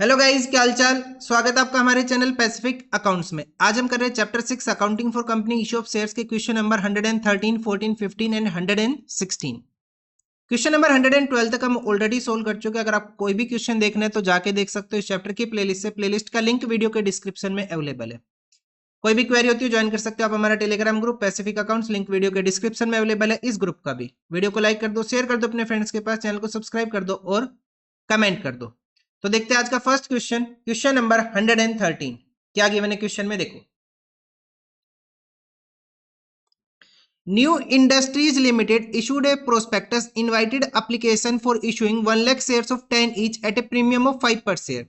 Hello guys, क्या हालचाल। स्वागत है आपका हमारे चैनल पैसिफिक अकाउंट्स में। आज हम कर रहे हैं chapter 6 accounting for company issue of shares के question number 113, 14, 15 and 116। Question number 112 तक हम ऑलरेडी सोल्व कर चुके हैं। अगर आप कोई भी क्वेश्चन देखना है तो जाके देख सकते हो इस चैप्टर की प्लेलिस्ट से। प्लेलिस्ट का लिंक वीडियो के डिस्क्रिप्शन में अवेलेबल है। कोई भी क्वेरी होती है ज्वाइन कर सकते हो आप हमारा Telegram group Pacific accounts, link video के डिस्क्रिप्शन में अवेलेबल है। इस ग्रुप का भी वीडियो को लाइक कर दो, शेयर कर दो अपने फ्रेंड्स के पास, चैनल को सब्सक्राइब कर दो और कमेंट कर दो। तो देखते हैं आज का फर्स्ट क्वेश्चन, क्वेश्चन नंबर 113। क्या गिवन है क्वेश्चन में, देखो। New industries limited issued A prospectus invited application for issuing 1 lakh shares of 10 each at a premium of 5 पर शेयर।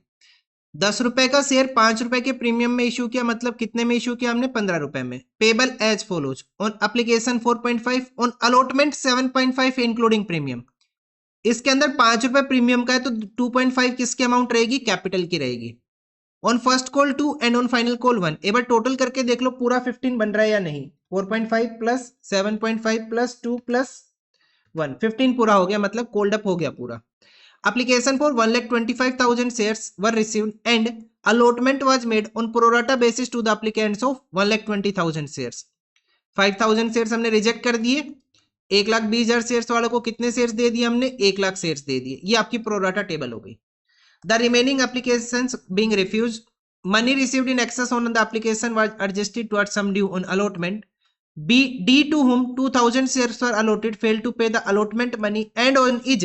10 रुपए का शेयर 5 रुपए के प्रीमियम में इशू किया, मतलब कितने में इशू किया हमने, 15 रुपए में। Payable as follows on application 4.5, on allotment 7.5 including premium. इसके अंदर 5 रुपए प्रीमियम का है तो 2.5 किसकी अमाउंट रहेगी, कैपिटल की रहेगी। On first call 2 and on final call 1। एक बार टोटल करके देख लो पूरा 15 बन रहा है या नहीं। 4.5 प्लस 7.5 प्लस 2 प्लस 1, 15 पूरा हो गया, मतलब कोल्ड अप हो गया पूरा। Application for 1,25,000 shares were received and allotment was made on pro rata basis to the applicants of 1,20,000 shares। 5,000 shares हमने रिजेक्ट कर दिए। 1,20,000 शेयर्स वालों को कितने शेयर्स दे दिए हमने, 1 लाख शेयर्स दे दिए। ये आपकी प्रोराटा टेबल हो गई। The remaining applications being refused, money received in excess on the application was adjusted towards sum due on allotment. B D to whom 2,000 shares were allotted failed to pay the allotment money and on each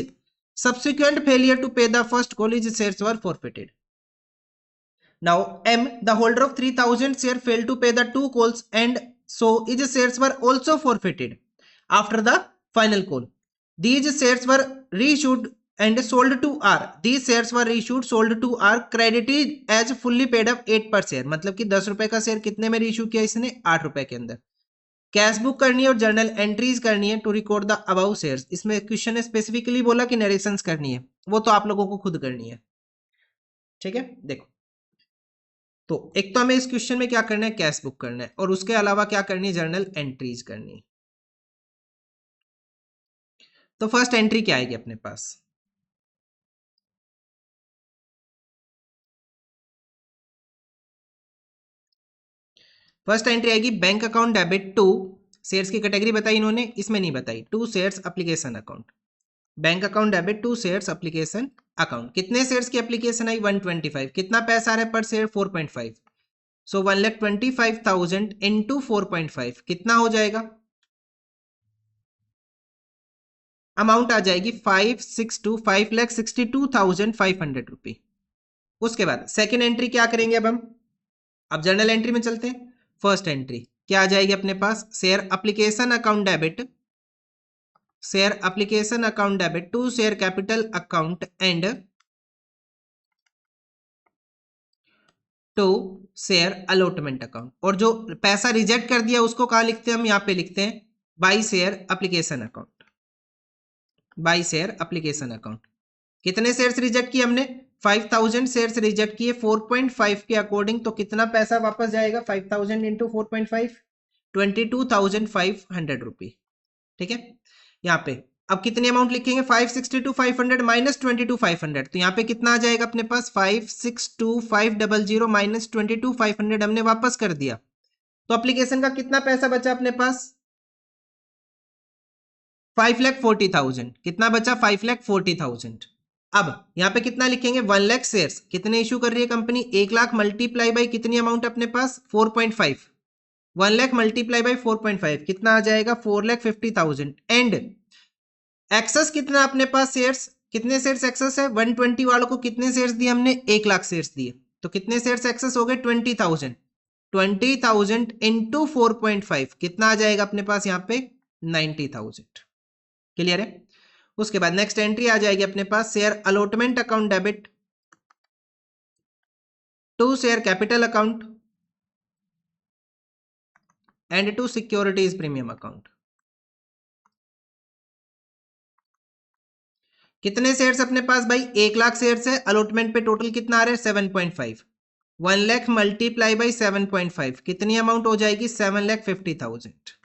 subsequent failure to pay the first call his shares were forfeited. Now M, the holder of 3,000 share failed to pay the 2 calls and so his shares were also forfeited after the final call. These shares were reissued and sold to R. These shares were reissued, sold to R, credited as fully paid up 8 per share। मतलब कि 10 रुपए का share कितने में reissue किया इसने, 8 रुपए के अंदर। कैश बुक करनी है और जर्नल एंट्रीज करनी है to record the above shares. इसमें क्वेश्चन ने स्पेसिफिकली बोला कि नरेशंस करनी है, वो तो आप लोगों को खुद करनी है। ठीक है, देखो। तो एक तो हमें इस क्वेश्चन में क्या करना है, कैश बुक करना है, और उसके अलावा क्या करनी है, जर्नल एंट्रीज करनी है। तो फर्स्ट एंट्री क्या आएगी अपने पास, फर्स्ट एंट्री आएगी bank account debit to, shares की कैटेगरी बताई इन्होंने, इसमें नहीं बताई, to shares application account. Bank account debit to shares application account. कितने शेयर्स की एप्लीकेशन आई, 125। कितना पैसा आ रहा है पर शेयर, 4.5। सो 1,25,000 इंटू 4.5 कितना हो जाएगा, अमाउंट आ जाएगी 5,62,562,500 रुपी। उसके बाद सेकेंड एंट्री क्या करेंगे अब जर्नल एंट्री में चलते हैं। फर्स्ट एंट्री क्या आ जाएगी अपने पास, share application account debit, share application account debit to share capital account and to share allotment account. और जो पैसा रिजेक्ट कर दिया उसको कहां लिखते हैं हम, यहां पे लिखते हैं by share application account, by share application account. कितने शेयर्स रिजेक्ट किए हमने, 5,000 शेयर्स रिजेक्ट किए 4.5 के अकॉर्डिंग। तो कितना पैसा वापस जाएगा, 5,000 इंटू 4.5, 22,500 रुपी। ठीक है, यहाँ पे अब कितनी अमाउंट लिखेंगे, 562,500 माइनस 22,500। तो यहाँ पे कितना आ जाएगा अपने पास, 562,500 माइनस 22,500 हमने वापस कर दिया। तो एप्लीकेशन का कितना पैसा बचा अपने पास, 5,40,000। कितना बचा, 5,40,000। अब यहाँ पे कितना लिखेंगे, 1 लाख शेयर्स कितने इशू कर रही है कंपनी, 1 लाख मल्टीप्लाई बाई कितनी अमाउंट अपने पास, 4.5। 1 लाख मल्टीप्लाई बाई 4.5 कितना आ जाएगा, 4,50,000। एंड एक्सेस कितना अपने पास शेयर्स, कितने शेयर्स एक्सेस है, 120 वालों को कितने शेयर्स दिए हमने, 1 लाख शेयर्स दिए। तो कितने शेयर्स एक्सेस हो गए, 20,000। 20,000 इंटू 4.5 कितना आ जाएगा अपने पास यहाँ पे, 90,000। क्लियर है। उसके बाद नेक्स्ट एंट्री आ जाएगी अपने पास, share allotment account debit to share capital account and to securities premium account. कितने शेयर्स अपने पास भाई, 1 लाख शेयर्स है, अलॉटमेंट पे टोटल कितना आ रहा है, 7.5। 1 लाख मल्टीप्लाई बाई 7.5 कितनी अमाउंट हो जाएगी, 7,50,000।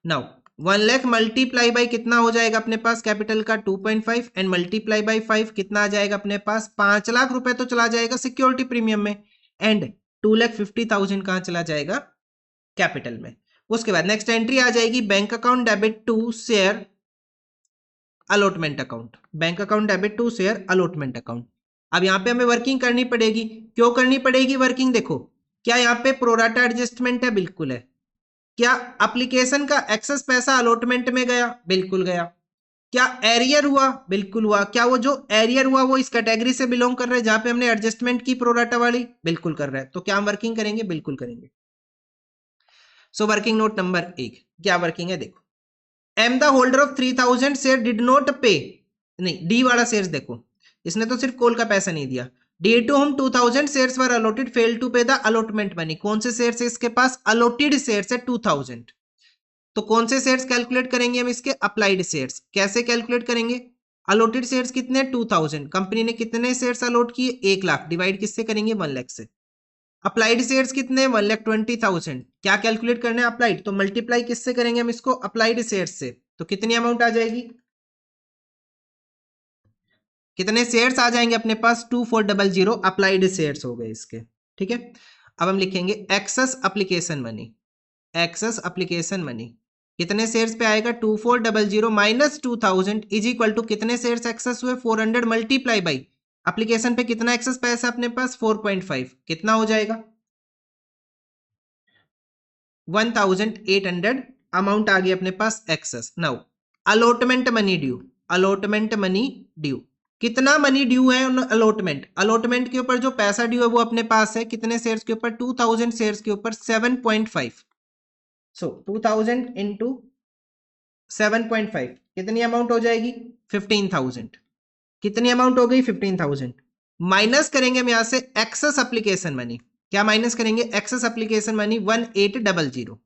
नाउ 1 लाख मल्टीप्लाई बाई कितना हो जाएगा अपने पास कैपिटल का 2.5 एंड मल्टीप्लाई बाई 5 कितना आ जाएगा अपने पास 5 लाख रुपए तो चला जाएगा सिक्योरिटी प्रीमियम में एंड 2,50,000 कहां चला जाएगा कैपिटल में। उसके बाद नेक्स्ट एंट्री आ जाएगी bank account debit to share allotment account, bank account debit to share allotment account. अब यहाँ पे हमें वर्किंग करनी पड़ेगी, क्यों करनी पड़ेगी वर्किंग, देखो क्या यहाँ पे प्रोराटा एडजस्टमेंट है, बिल्कुल है। क्या एप्लीकेशन का एक्सेस पैसा अलॉटमेंट में गया, बिल्कुल गया। क्या एरियर हुआ, बिल्कुल हुआ। क्या वो जो एरियर हुआ वो इस कैटेगरी से बिलोंग कर रहा है जहां पे हमने एडजस्टमेंट की प्रोराटा वाली, बिल्कुल कर रहा है। तो क्या हम वर्किंग करेंगे, बिल्कुल करेंगे। सो वर्किंग नोट नंबर 1 क्या वर्किंग है, देखो am the holder of 3,000 share did not पे, नहीं डी वाला शेयर्स देखो, इसने तो सिर्फ कॉल का पैसा नहीं दिया। D to whom 2,000 shares were allotted fail to pay the allotment money. कौन से शेयर्स है इसके पास, अलॉटेड शेयर्स है 2,000। तो कौन से शेयर्स कैलकुलेट करेंगे हम इसके, अप्लाइड शेयर्स। कैसे कैलकुलेट करेंगे, अलॉटेड शेयर्स कितने 2,000, कंपनी ने कितने शेयर्स अलॉट किए 1 लाख, डिवाइड किससे करेंगे 1 लाख से। अप्लाइड शेयर्स कितने 1,20,000, क्या कैलकुलेट करना है अप्लाइड, तो मल्टीप्लाई किससे करेंगे हम इसको, अप्लाइड शेयर्स से। तो कितनी अमाउंट आ जाएगी, कितने शेयर्स आ जाएंगे अपने पास 2400 अप्लाइड शेयर्स हो गए इसके। ठीक है, अब हम लिखेंगे excess application money, excess application money कितने शेयर्स पे आएगा 2400 माइनस 2,000 इज इक्वल टू कितने शेयर्स एक्सेस हुए 400 मल्टीप्लाई बाई एप्लीकेशन पे कितना एक्सेस पैसा अपने पास 4.5, कितना हो जाएगा 1,800 अमाउंट आ गई अपने पास excess. Now allotment money due, allotment money due कितना मनी ड्यू है अलॉटमेंट, अलॉटमेंट के ऊपर जो पैसा ड्यू है वो अपने पास है कितने शेयर्स के ऊपर 2,000 शेयर्स के ऊपर 7.5। सो 2,000 इंटू 7.5 कितनी अमाउंट हो जाएगी 15,000, कितनी अमाउंट हो गई 15,000। माइनस करेंगे हम यहां से एक्सेस एप्लीकेशन मनी, क्या माइनस करेंगे excess application money 1,800।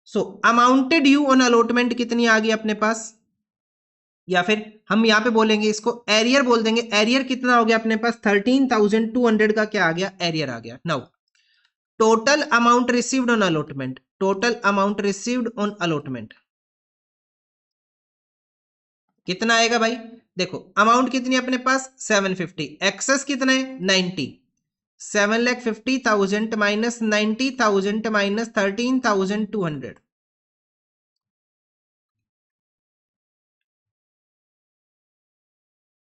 So amount due on allotment कितनी आ गई अपने पास, या फिर हम यहां पे बोलेंगे इसको एरियर बोल देंगे, एरियर कितना हो गया अपने पास 13,200 का क्या आ गया एरियर आ गया। Now total amount received on allotment, total amount received on allotment कितना आएगा भाई, देखो अमाउंट कितनी अपने पास 750, एक्सेस कितना है 90, 7,50,000 माइनस 90,000 माइनस 13,200,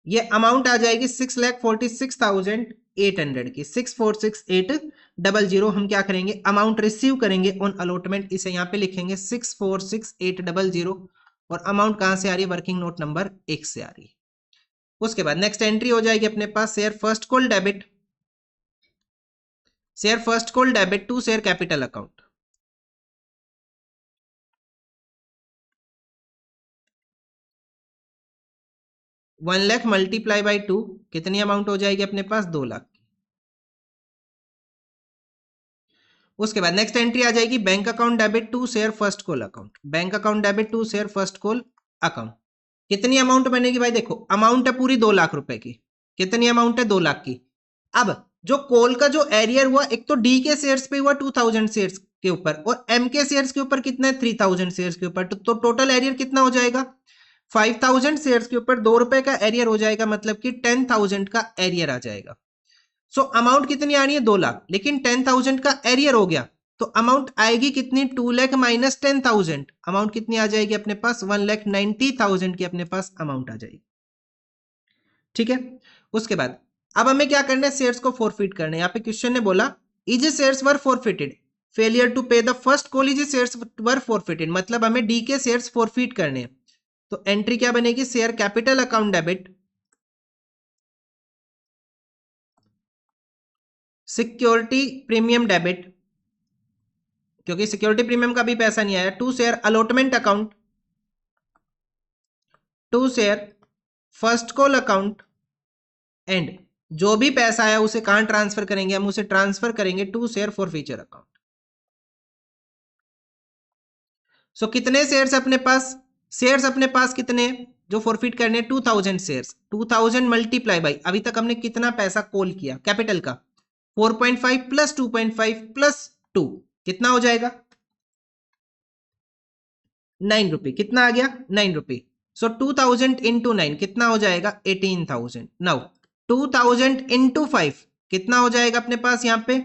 ये अमाउंट आ जाएगी 6,46,800 की, 6,46,800। हम क्या करेंगे अमाउंट रिसीव करेंगे ऑन अलॉटमेंट, इसे यहाँ पे लिखेंगे 6,46,800 और अमाउंट कहां से आ रही है वर्किंग नोट नंबर 1 से आ रही है। उसके बाद नेक्स्ट एंट्री हो जाएगी अपने पास share first call debit, share first call debit to share capital account. One lakh multiply by 2 कितनी अमाउंट हो जाएगी अपने पास 2 लाख। उसके बाद नेक्स्ट एंट्री आ जाएगी bank account debit to share first call account, bank account debit to share first call account. कितनी amount बनेगी भाई, देखो अमाउंट है पूरी 2 लाख रुपए की, कितनी अमाउंट है 2 लाख की। अब जो कॉल का जो एरियर हुआ एक तो डी के शेयर्स पे हुआ 2,000 शेयर्स के ऊपर और एम के शेयर्स के ऊपर कितना है 3,000 शेयर्स के ऊपर, तो टोटल एरियर कितना हो जाएगा 5,000 शेयर्स के ऊपर 2 रुपए का एरियर हो जाएगा, मतलब कि 10,000 का एरियर आ जाएगा। सो अमाउंट कितनी आनी है 2 लाख, लेकिन 10,000 का एरियर हो गया तो अमाउंट आएगी कितनी 2 लाख माइनस 10,000, अमाउंट कितनी आ जाएगी अपने पास 1,90,000 की अपने पास अमाउंट आ जाएगी। ठीक है, उसके बाद अब हमें क्या करना है शेयर्स को फॉरफिट करना है। यहाँ पे क्वेश्चन ने बोला is shares were forfeited, failure to pay the first call is shares were forfeited, मतलब हमें डी के शेयर्स फॉरफिट करने हैं। तो एंट्री क्या बनेगी share capital account debit security premium debit, क्योंकि सिक्योरिटी प्रीमियम का भी पैसा नहीं आया, to share allotment account, to share first call account and जो भी पैसा आया उसे कहां ट्रांसफर करेंगे, हम उसे ट्रांसफर करेंगे to share forfeiture account. So कितने शेयर्स अपने पास, शेयर्स अपने पास कितने जो फॉरफिट करने 2,000 शेयर्स, 2,000 मल्टीप्लाई बाई अभी तक हमने कितना पैसा कॉल किया कैपिटल का 4.5 प्लस 2.5 प्लस 2 कितना हो जाएगा ₹9, कितना आ गया? ₹9। सो 2000 इंटू 9 कितना हो जाएगा? 18,000। नाउ 2000 इंटू 5 कितना हो जाएगा अपने पास यहाँ पे?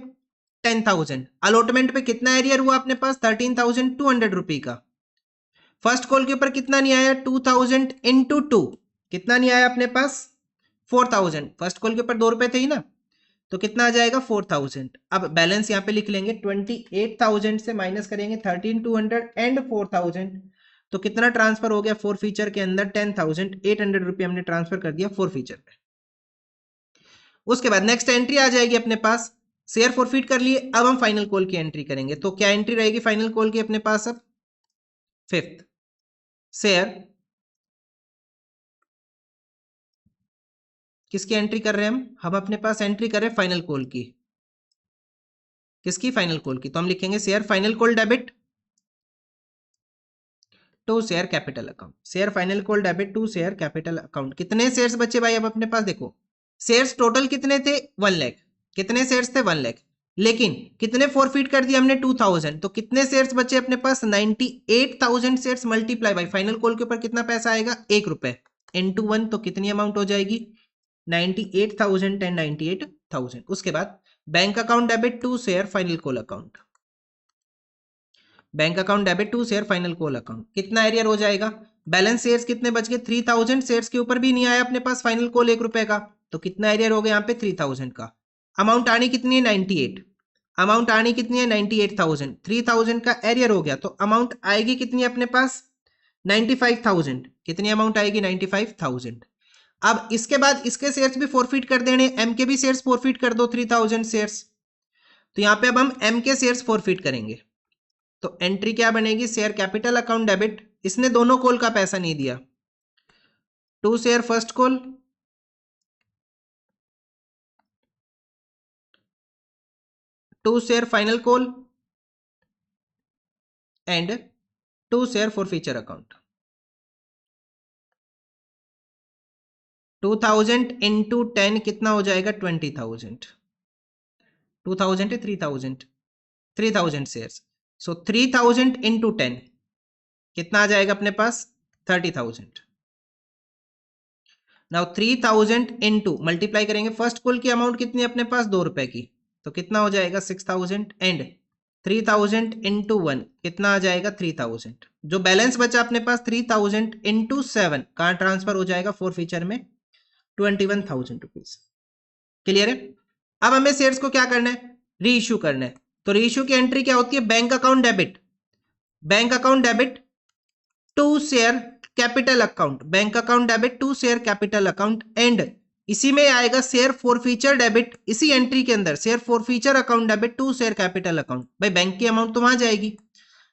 10,000। अलॉटमेंट पे कितना एरियर हुआ अपने पास? ₹13,200 का। फर्स्ट कॉल के ऊपर कितना नहीं आया? 2000 इंटू 2 कितना नहीं आया अपने पास? 4000। फर्स्ट कॉल के ऊपर ₹2 थे ही ना, तो कितना आ जाएगा? 4000। अब बैलेंस यहाँ पे लिख लेंगे, 28,000 से माइनस करेंगे 13,200 एंड 4000, तो कितना ट्रांसफर हो गया फोर फीचर के अंदर? 10,800 हमने ट्रांसफर कर दिया फोर फीचर पे। उसके बाद नेक्स्ट एंट्री आ जाएगी अपने पास, शेयर फॉरफिट कर लिए। अब हम फाइनल कॉल की एंट्री करेंगे, तो क्या एंट्री रहेगी फाइनल कॉल की अपने पास? अब फिफ्थ शेयर किसकी एंट्री कर रहे हैं हम अपने पास एंट्री कर रहे हैं फाइनल कॉल की। किसकी? फाइनल कॉल की। तो हम लिखेंगे share final call debit to share capital account. Share final call debit to share capital account. कितने शेयर्स बचे भाई अब अपने पास? देखो शेयर्स टोटल कितने थे? 1 लाख। कितने शेयर्स थे? 1 लाख। लेकिन कितने फॉरफिट कर दिया हमने? 2000। तो कितने शेयर्स बचे अपने पास? 98,000 shares multiply by final call के ऊपर कितना पैसा आएगा? ₹1 इंटू 1, तो कितनी अमाउंट हो जाएगी? 98,000 एंड 98,000। उसके बाद bank account debit to share final call account. Bank account debit to share final call account. कितना एरियर हो जाएगा? बैलेंस शेयर्स कितने बच गए? 3000 शेयर्स के ऊपर भी नहीं आया अपने पास फाइनल कॉल ₹1 का, तो कितना एरियर हो गया यहाँ पे? 3000 का। अमाउंट आनी कितनी है? 98। अमाउंट आनी कितनी है? 98,000। 3000 का एरियर हो गया, तो अमाउंट आएगी कितनी अपने पास? 95,000। कितनी अमाउंट आएगी? 95,000। अब इसके बाद इसके शेयर्स भी फॉरफिट कर देने, एम के भी शेयर्स फॉरफिट कर दो 3000 शेयर्स। तो यहाँ पे अब हम एम के शेयर्स फॉरफिट करेंगे, तो एंट्री क्या बनेगी? Share capital account debit. इसने दोनों कॉल का पैसा नहीं दिया, to share first call to share final call and to share forfeiture account. 2000 into 10 कितना हो जाएगा? 20,000। 2000 है 3000, 3000 शेयर्स। सो 3000 इंटू 10 कितना आ जाएगा अपने पास? 30,000। नाउ 3000 इंटू मल्टीप्लाई करेंगे, फर्स्ट कॉल की अमाउंट कितनी है अपने पास? ₹2 की, तो कितना हो जाएगा? 6000 एंड 3000 इंटू 1 कितना आ जाएगा? 3000। जो बैलेंस बचा अपने पास 3000 इंटू 7 कहाँ ट्रांसफर हो जाएगा? फोर फीचर में, ₹21,000। क्लियर है? अब हमें शेयर्स को क्या करना है? री इश्यू करना है। तो री इश्यू की एंट्री क्या होती है? Bank account debit, bank account debit to share capital account, bank account debit to share capital account and इसी में आएगा शेयर फॉरफीचर डेबिट। इसी एंट्री के अंदर share forfeiture account debit to share capital account. भाई बैंक की amount तो वहां जाएगी,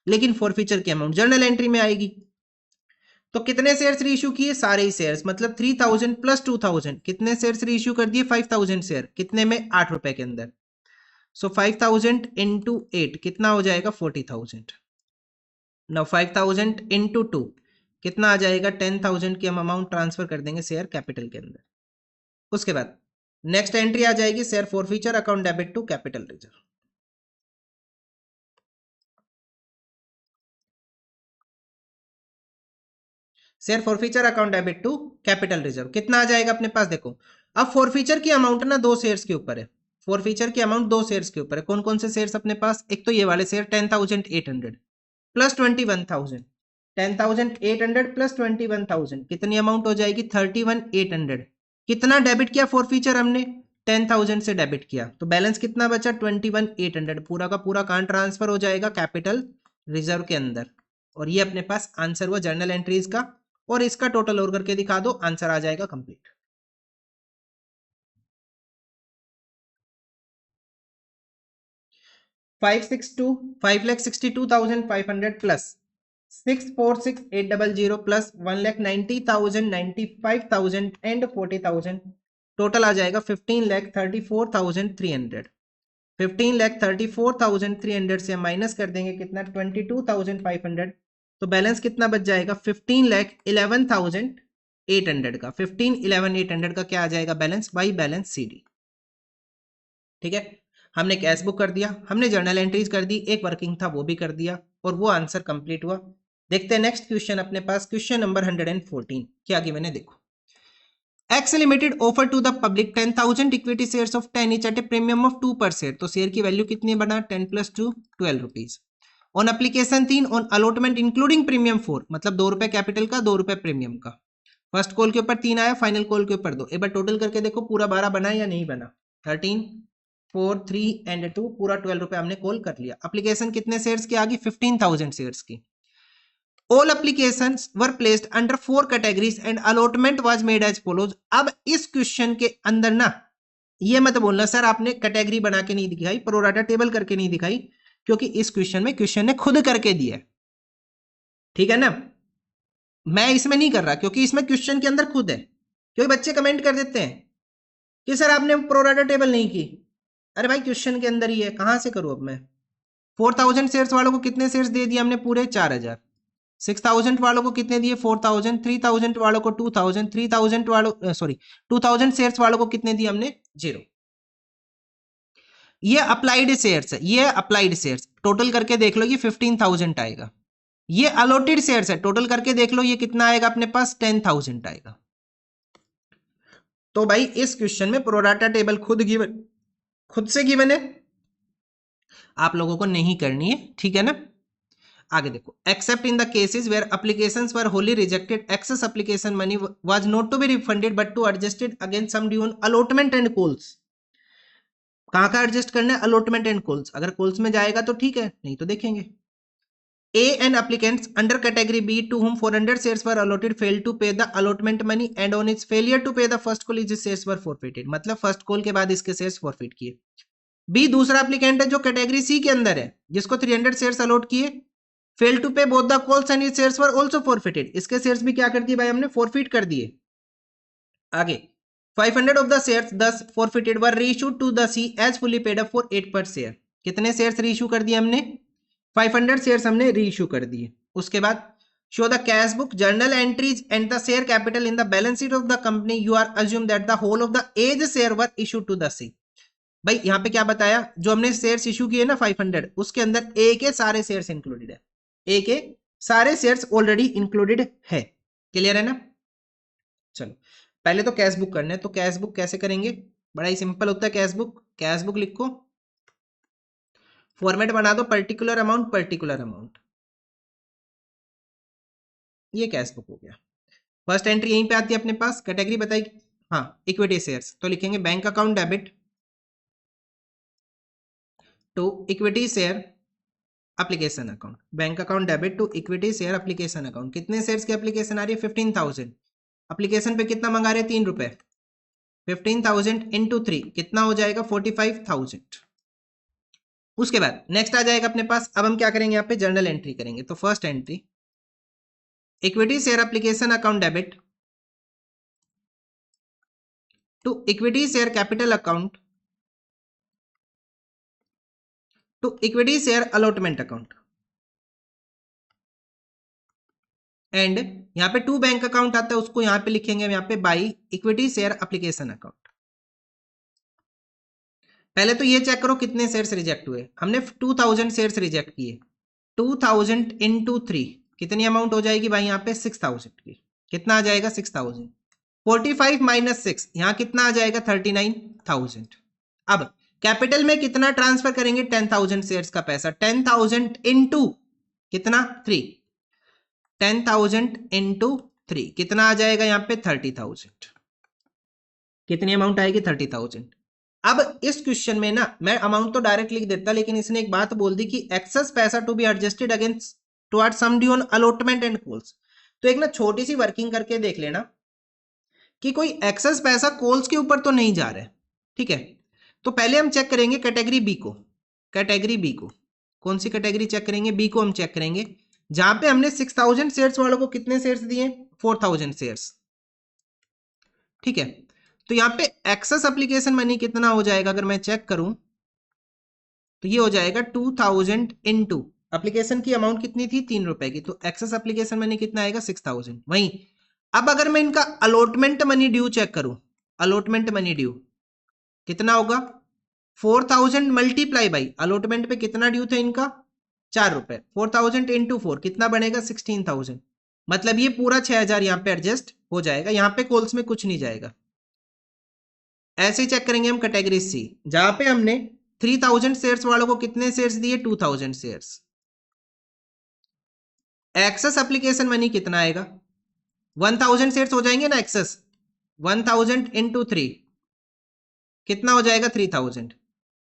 लेकिन फॉरफीचर की अमाउंट जर्नल एंट्री में आएगी। तो कितने शेयर्स री इश्यू किए? सारे ही शेयर्स, मतलब 3000 प्लस 2000। कितने शेयर्स री इश्यू कर दिए? 5000 शेयर। कितने में? ₹8 के अंदर। सो 5000 इंटू 8 कितना हो जाएगा? 40,000। नाउ 5000 इंटू 2 कितना आ जाएगा? 10,000 की हम अमाउंट ट्रांसफर कर देंगे शेयर कैपिटल के अंदर। उसके बाद नेक्स्ट एंट्री आ जाएगी share forfeiture account debit to capital reserve. Share forfeiture account debit to capital reserve कितना आ जाएगा अपने पास? देखो अब फॉरफीचर की अमाउंट ना दो शेयर्स के ऊपर है, फॉरफीचर की अमाउंट दो शेयर्स के ऊपर है। कौन कौन से शेयर्स अपने पास? एक तो ये वाले शेयर 10,800 प्लस 21,000, 10,800 प्लस 21,000 कितनी अमाउंट हो जाएगी? 31,800। कितना डेबिट किया फॉरफीचर हमने? 10,000 से डेबिट किया, तो बैलेंस कितना बचा? 21,800। पूरा का पूरा कहां ट्रांसफर हो जाएगा? कैपिटल रिजर्व के अंदर। और ये अपने पास आंसर हुआ जर्नल एंट्रीज का, और इसका टोटल और करके दिखा दो, आंसर आ जाएगा complete. $562,562,500 plus 646,800 plus 1,90,000 95,000 and 40,000 total आ जाएगा 15,34,300। 15,34,300 से माइनस कर देंगे कितना? 22,500। तो बैलेंस कितना बच जाएगा? 15,11,800 का। 15,11,800 का क्या आ जाएगा बैलेंस? By balance CD। ठीक है, हमने कैश बुक कर दिया, हमने जर्नल एंट्रीज कर दी, एक वर्किंग था वो भी कर दिया, और वो आंसर कंप्लीट हुआ। देखते हैं नेक्स्ट क्वेश्चन अपने पास, क्वेश्चन नंबर 114 क्या गिवन है देखो। X Limited offer to the public 10,000 equity shares of 10 each at a premium of 2 per share। तो शेयर की वैल्यू कितनी बना 10 + 2 12 rupees. On application 3 on allotment including premium 4, मतलब 2 रुपए कैपिटल का 2 रुपए प्रीमियम का। फर्स्ट कॉल के ऊपर 3 आया, फाइनल कॉल के ऊपर 2। एक बार टोटल करके देखो पूरा 12 बना या नहीं बना। 13 4 3 एंड 2 पूरा 12 रुपए हमने कॉल कर लिया। एप्लीकेशन कितने शेयर्स की आ गई 15,000 शेयर्स की। All applications were placed under 4 categories and allotment was made as follows। अब इस क्वेश्चन के अंदर ना ये मत बोलना सर आपने कैटेगरी बना के नहीं दिखाई, प्रोराटा टेबल करके नहीं दिखाई, क्योंकि इस क्वेश्चन में क्वेश्चन ने खुद करके दिया है, ठीक है ना। मैं इसमें नहीं कर रहा क्योंकि इसमें क्वेश्चन के अंदर खुद है। क्योंकि बच्चे कमेंट कर देते हैं कि सर आपने प्रोराटा टेबल नहीं की। अरे भाई क्वेश्चन के अंदर ही है, कहां से करूं अब मैं। 4,000 शेयर्स वालों को कितने शेयर्स दे दिए हमने पूरे 4,000। 6,000 वालों को कितने दिए 4,000। 3,000 वालों को 2,000। 3,000 वालों 2,000 शेयर्स वालों को कितने दिए हमने 0। ये अप्लाइड शेयर्स है, ये अप्लाइड शेयर्स टोटल करके देख लो ये 15,000 आएगा। ये अलॉटेड शेयर्स है, टोटल करके देख लो ये कितना आएगा अपने पास 10,000 आएगा। तो भाई इस क्वेश्चन में प्रोराटा टेबल खुद से गिवन है, आप लोगों को नहीं करनी है, ठीक है ना। आगे देखो, except in the cases where applications were wholly rejected excess application money was not to be refunded but to adjusted against sum due on allotment and calls. कहां का एडजस्ट करना है अलॉटमेंट एंड कॉल्स। अगर calls में जाएगा तो ठीक है, नहीं तो देखेंगे। A and applicants under category B to whom 400 shares were allotted failed to pay the allotment money and on its failure to pay the first call his shares were forfeited। मतलब first call के बाद इसके shares forfeit किए। B दूसरा applicant है जो category C के अंदर है, जिसको 300 शेयर्स अलॉट किए, फेल टू पे both the calls and his shares were also forfeited. इसके शेयर्स भी क्या कर दिए भाई हमने फॉरफिट कर दिए। आगे 500 of the shares thus forfeited were reissued to the C as fully paid up for 8 per share। कितने शेयर्स रीइश्यू कर दिए हमने 500 शेयर्स हमने रीइश्यू कर दिए। उसके बाद show the cash book journal entries and the share capital in the balance sheet of the company, you are assume that the whole of the as shares were issued to the C. भाई यहाँ पे क्या बताया, जो हमने shares issue किए ना 500, उसके अंदर ए के सारे शेयर्स इंक्लूडेड है, ए के सारे शेयर्स ऑलरेडी इंक्लूडेड है। क्लियर है ना। चलो पहले तो कैश बुक करना है, तो कैश बुक कैसे करेंगे, बड़ा ही सिंपल होता है कैश बुक। कैश बुक लिखो, फॉर्मेट बना दो पर्टिकुलर अमाउंट पर्टिकुलर अमाउंट, ये कैश बुक हो गया। फर्स्ट एंट्री यहीं पे आती है अपने पास, कैटेगरी बताई हाँ इक्विटी शेयर्स, तो लिखेंगे bank account debit to equity share application account. Bank account debit to equity share application account. कितने शेयर्स की एप्लीकेशन आ रही है 15,000। एप्लीकेशन पे कितना मंगा रहे हैं 3 रुपए। 15,000 इंटू 3 कितना हो जाएगा 45,000। उसके बाद नेक्स्ट आ जाएगा अपने पास, अब हम क्या करेंगे यहाँ पे जर्नल एंट्री करेंगे। तो first entry equity share application account debit to equity share capital account to equity share allotment account. And यहाँ पे टू बैंक अकाउंट आता है, उसको यहाँ पे लिखेंगे यहाँ पे by equity share application account. पहले तो ये चेक करो कितने शेयर्स रिजेक्ट हुए। हमने 2,000 शेयर्स रिजेक्ट किए, 2,000 इंटू 3 कितनी अमाउंट हो जाएगी भाई यहाँ पे 6,000 की। कितना आ जाएगा 6,000। 45 माइनस 6 यहाँ कितना आ जाएगा 39,000। अब कैपिटल में कितना ट्रांसफर करेंगे 10,000 शेयर्स का पैसा। 10,000 इंटू कितना 3, 10,000 इंटू 3 कितना आ जाएगा यहाँ पे 30,000। कितनी अमाउंट आएगी 30,000। अब इस क्वेश्चन में ना मैं अमाउंट तो डायरेक्ट लिख देता, लेकिन इसने एक बात बोल दी कि एक्सेस पैसा to be adjusted against towards sum due on allotment and calls. तो एक ना छोटी सी वर्किंग करके देख लेना कि कोई एक्सेस पैसा कॉल्स के ऊपर तो नहीं जा रहा है, ठीक है। तो पहले हम चेक करेंगे कैटेगरी बी को। कैटेगरी बी को कौन सी कैटेगरी चेक करेंगे, बी को हम चेक करेंगे, जहां पे हमने 6,000 शेयर्स वालों को कितने शेयर्स दिए 4,000 शेयर्स, ठीक है। तो यहाँ पे एक्सेस एप्लीकेशन मनी कितना हो जाएगा अगर मैं चेक करूं तो ये हो जाएगा 2,000 इंटू एप्लीकेशन की अमाउंट कितनी थी 3 रुपए की, तो एक्सेस एप्लीकेशन मनी कितना आएगा 6,000। वहीं अब अगर मैं इनका अलॉटमेंट मनी ड्यू चेक करूं, अलॉटमेंट मनी ड्यू कितना होगा 4,000 मल्टीप्लाई बाई अलॉटमेंट पे कितना ड्यू था इनका ₹4। 4000 इंटू 4 कितना बनेगा 16,000। मतलब ये पूरा 6,000 यहाँ पे एडजस्ट हो जाएगा, यहाँ पे कॉल्स में कुछ नहीं जाएगा। ऐसे ही चेक करेंगे हम कैटेगरी सी, जहां पे हमने 3000 शेयर्स वालों को कितने शेयर्स दिए 2000 शेयर्स। एक्सेस एप्लीकेशन मनी कितना आएगा 1000 शेयर्स हो जाएंगे ना एक्सेस, 1000 इंटू 3 कितना हो जाएगा 3000।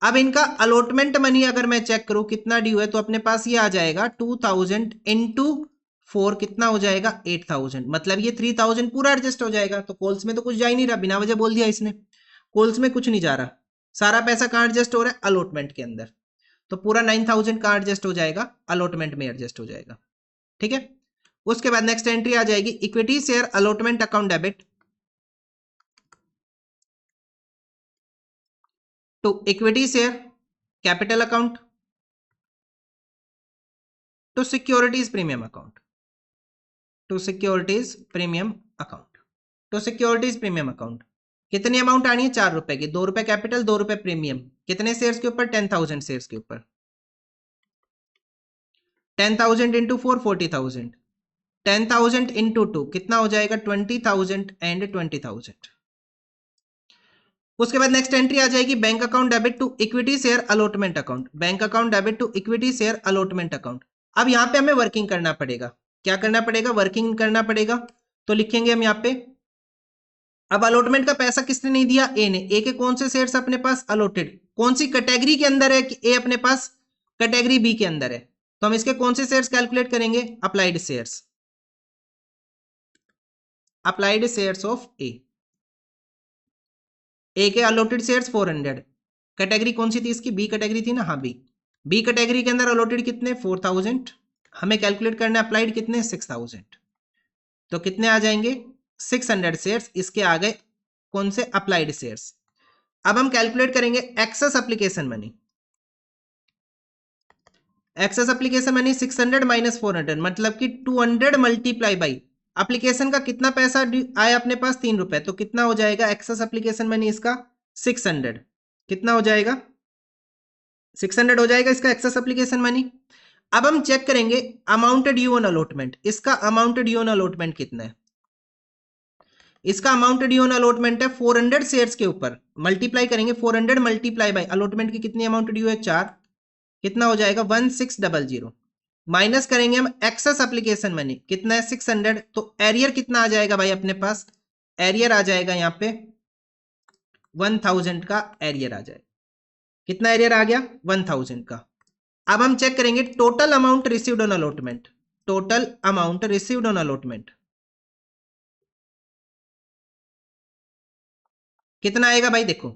अब इनका अलॉटमेंट मनी अगर मैं चेक करूं कितना ड्यू है तो अपने पास ये आ जाएगा 2000 इंटू 4 कितना हो जाएगा 8000। मतलब ये 3000 पूरा एडजस्ट हो जाएगा। तो कॉल्स में तो कुछ जा ही नहीं रहा, बिना वजह बोल दिया इसने, कॉल्स में कुछ नहीं जा रहा, सारा पैसा कहां एडजस्ट हो रहा है अलॉटमेंट के अंदर। तो पूरा 9000 कहां एडजस्ट हो जाएगा अलॉटमेंट में एडजस्ट हो जाएगा। ठीक है, उसके बाद नेक्स्ट एंट्री आ जाएगी equity share allotment account debit to equity share capital account to securities premium account, to securities premium account, to securities premium account. कितनी अमाउंट आनी है ₹4 की, ₹2 कैपिटल ₹2 प्रीमियम। कितने शेयर्स के ऊपर 10,000 शेयर्स के ऊपर। 10,000 इंटू 4 40,000, 10,000 इंटू 2 कितना हो जाएगा 20,000 एंड 20,000। उसके बाद नेक्स्ट एंट्री आ जाएगी bank account debit to equity share allotment account, bank account debit to equity share allotment account. अब यहाँ पे हमें वर्किंग करना पड़ेगा, क्या करना पड़ेगा वर्किंग करना पड़ेगा। तो लिखेंगे हम यहाँ पे, अब अलॉटमेंट का पैसा किसने नहीं दिया ए ने, ए के कौन से शेयर्स अपने पास अलॉटेड, कौन सी कैटेगरी के अंदर है कि ए अपने पास कैटेगरी बी के अंदर है। तो हम इसके कौन से शेयर्स कैलकुलेट करेंगे applied shares, applied shares of A के अलॉटेड शेयर्स 400। कैटेगरी कौन सी थी इसकी बी कैटेगरी थी ना, हाँ बी, बी कैटेगरी के अंदर अलॉटेड कितने 4000, हमें कैलकुलेट करना है अप्लाइड कितने 6000। तो कितने आ जाएंगे 600 शेयर्स, इसके आ गए कौन से अप्लाइड शेयर्स। अब हम कैलकुलेट करेंगे excess application money, excess application money 600 minus 400 मतलब कि 200 मल्टीप्लाई बाई एप्लीकेशन का कितना पैसा आया अपने पास ₹3, तो कितना हो जाएगा एक्सेस एप्लीकेशन मनी इसका 600, कितना हो जाएगा 600 हो जाएगा इसका एक्सेस एप्लीकेशन मनी। अब हम चेक करेंगे अमाउंट ड्यू ऑन अलॉटमेंट, इसका अमाउंट ड्यू ऑन अलॉटमेंट कितना है, इसका अमाउंट ड्यू ऑन अलॉटमेंट है 400 शेयर्स के ऊपर, मल्टीप्लाई करेंगे 400 मल्टीप्लाई बाई अलॉटमेंट की कितनी अमाउंट ड्यू है 4, कितना हो जाएगा 1600, माइनस करेंगे हम एक्सेस एप्लीकेशन मनी कितना है 600, तो एरियर कितना आ जाएगा भाई अपने पास, एरियर आ जाएगा यहाँ पे 1000 का एरियर आ जाएगा, कितना एरियर आ गया 1000 का। अब हम चेक करेंगे total amount received on allotment, total amount received on allotment कितना आएगा भाई देखो।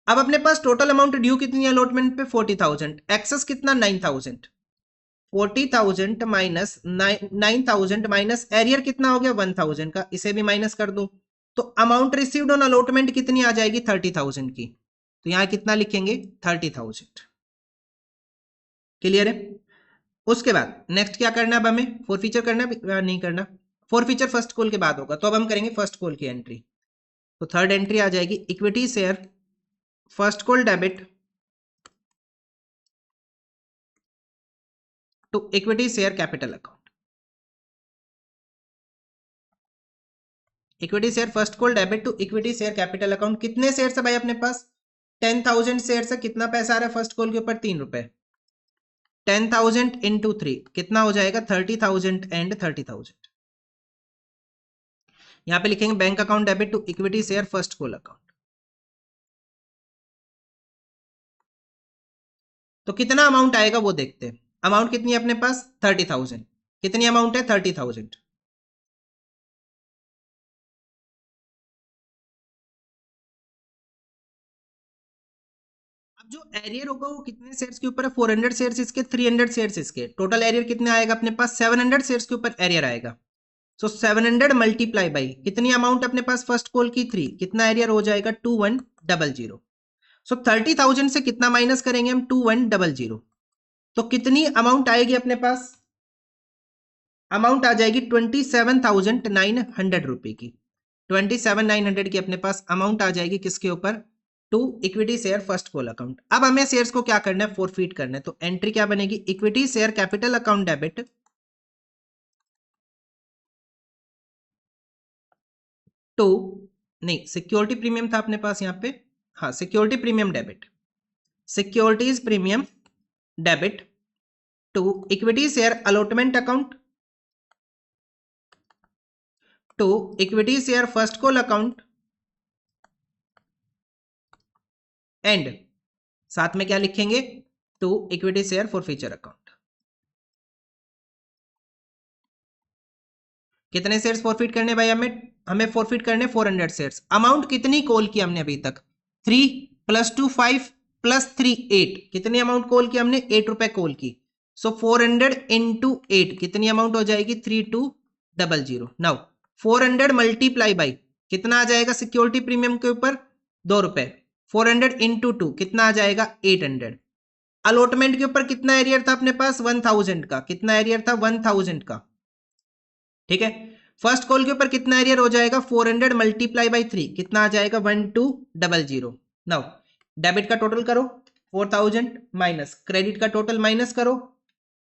अब अपने पास टोटल अमाउंट ड्यू कितनी है अलॉटमेंट पे 40,000, एक्सेस कितना 9,000, 40,000 माइनस 9,000 माइनस एरियर कितना हो गया 1000 का, इसे भी माइनस कर दो। तो अमाउंट रिसीव्ड ऑन अलॉटमेंट कितनी आ जाएगी 30,000 की, तो यहां कितना लिखेंगे 30,000। क्लियर है। उसके बाद नेक्स्ट क्या करना है, अब हमें फोर फीचर करना है नहीं करना, फोर फीचर फर्स्ट कॉल के बाद होगा, तो अब हम करेंगे फर्स्ट कॉल की एंट्री। तो थर्ड एंट्री आ जाएगी equity share first call debit to equity share capital account, equity share first call debit to equity share capital account. कितने शेयर्स है भाई अपने पास 10,000 शेयर्स है, कितना पैसा आ रहा है फर्स्ट कॉल के ऊपर ₹3, 10,000 इंटू 3 कितना हो जाएगा 30,000 एंड 30,000। यहां पे लिखेंगे bank account debit to equity share first call account. तो कितना अमाउंट आएगा वो देखते हैं, अमाउंट कितनी है अपने पास 30,000, कितनी अमाउंट है 30,000। अब जो एरियर होगा वो कितने शेयर्स के ऊपर है 400 शेयर्स इसके 300 शेयर्स इसके, टोटल एरियर कितने आएगा अपने पास 700 शेयर्स के ऊपर एरियर आएगा। सो 700 मल्टीप्लाई बाई कितनी अमाउंट अपने पास फर्स्ट कॉल की 3, कितना एरियर हो जाएगा 2100। सो 30,000 से कितना माइनस करेंगे हम 2100, तो कितनी अमाउंट आएगी अपने पास, अमाउंट आ जाएगी 27,900 रुपए की, 27,900 की अपने पास अमाउंट आ जाएगी किसके ऊपर to equity share first call account. अब हमें शेयर्स को क्या करना है, फोरफीट करना है। तो एंट्री क्या बनेगी, equity share capital account debit to, नहीं सिक्योरिटी प्रीमियम था अपने पास यहाँ पे, हाँ security premium debit, securities premium debit to equity share allotment account to equity share first call account and साथ में क्या लिखेंगे, to equity share forfeiture account. कितने शेयर्स फॉरफिट करने भाई, हमें फॉरफिट करने 400 शेयर्स। अमाउंट कितनी कॉल की हमने अभी तक, 3 + 2 5 + 3 8, कितनी अमाउंट कॉल की हमने, 8 रुपए कॉल की। सो 400 × 8 कितनी अमाउंट हो जाएगी, 3200। नाउ 400 मल्टीप्लाई बाई कितना आ जाएगा, सिक्योरिटी प्रीमियम के ऊपर 2 रुपए, 400 × 2 कितना आ जाएगा, 800। अलॉटमेंट के ऊपर कितना एरियर था अपने पास, 1000 का, कितना एरियर था, 1000 का, ठीक है। फर्स्ट कॉल के ऊपर कितना एरियर हो जाएगा, 400 मल्टीप्लाई बाई 3 कितना आ जाएगा, 1200। नाउ डेबिट का टोटल करो 4000 माइनस क्रेडिट का टोटल माइनस करो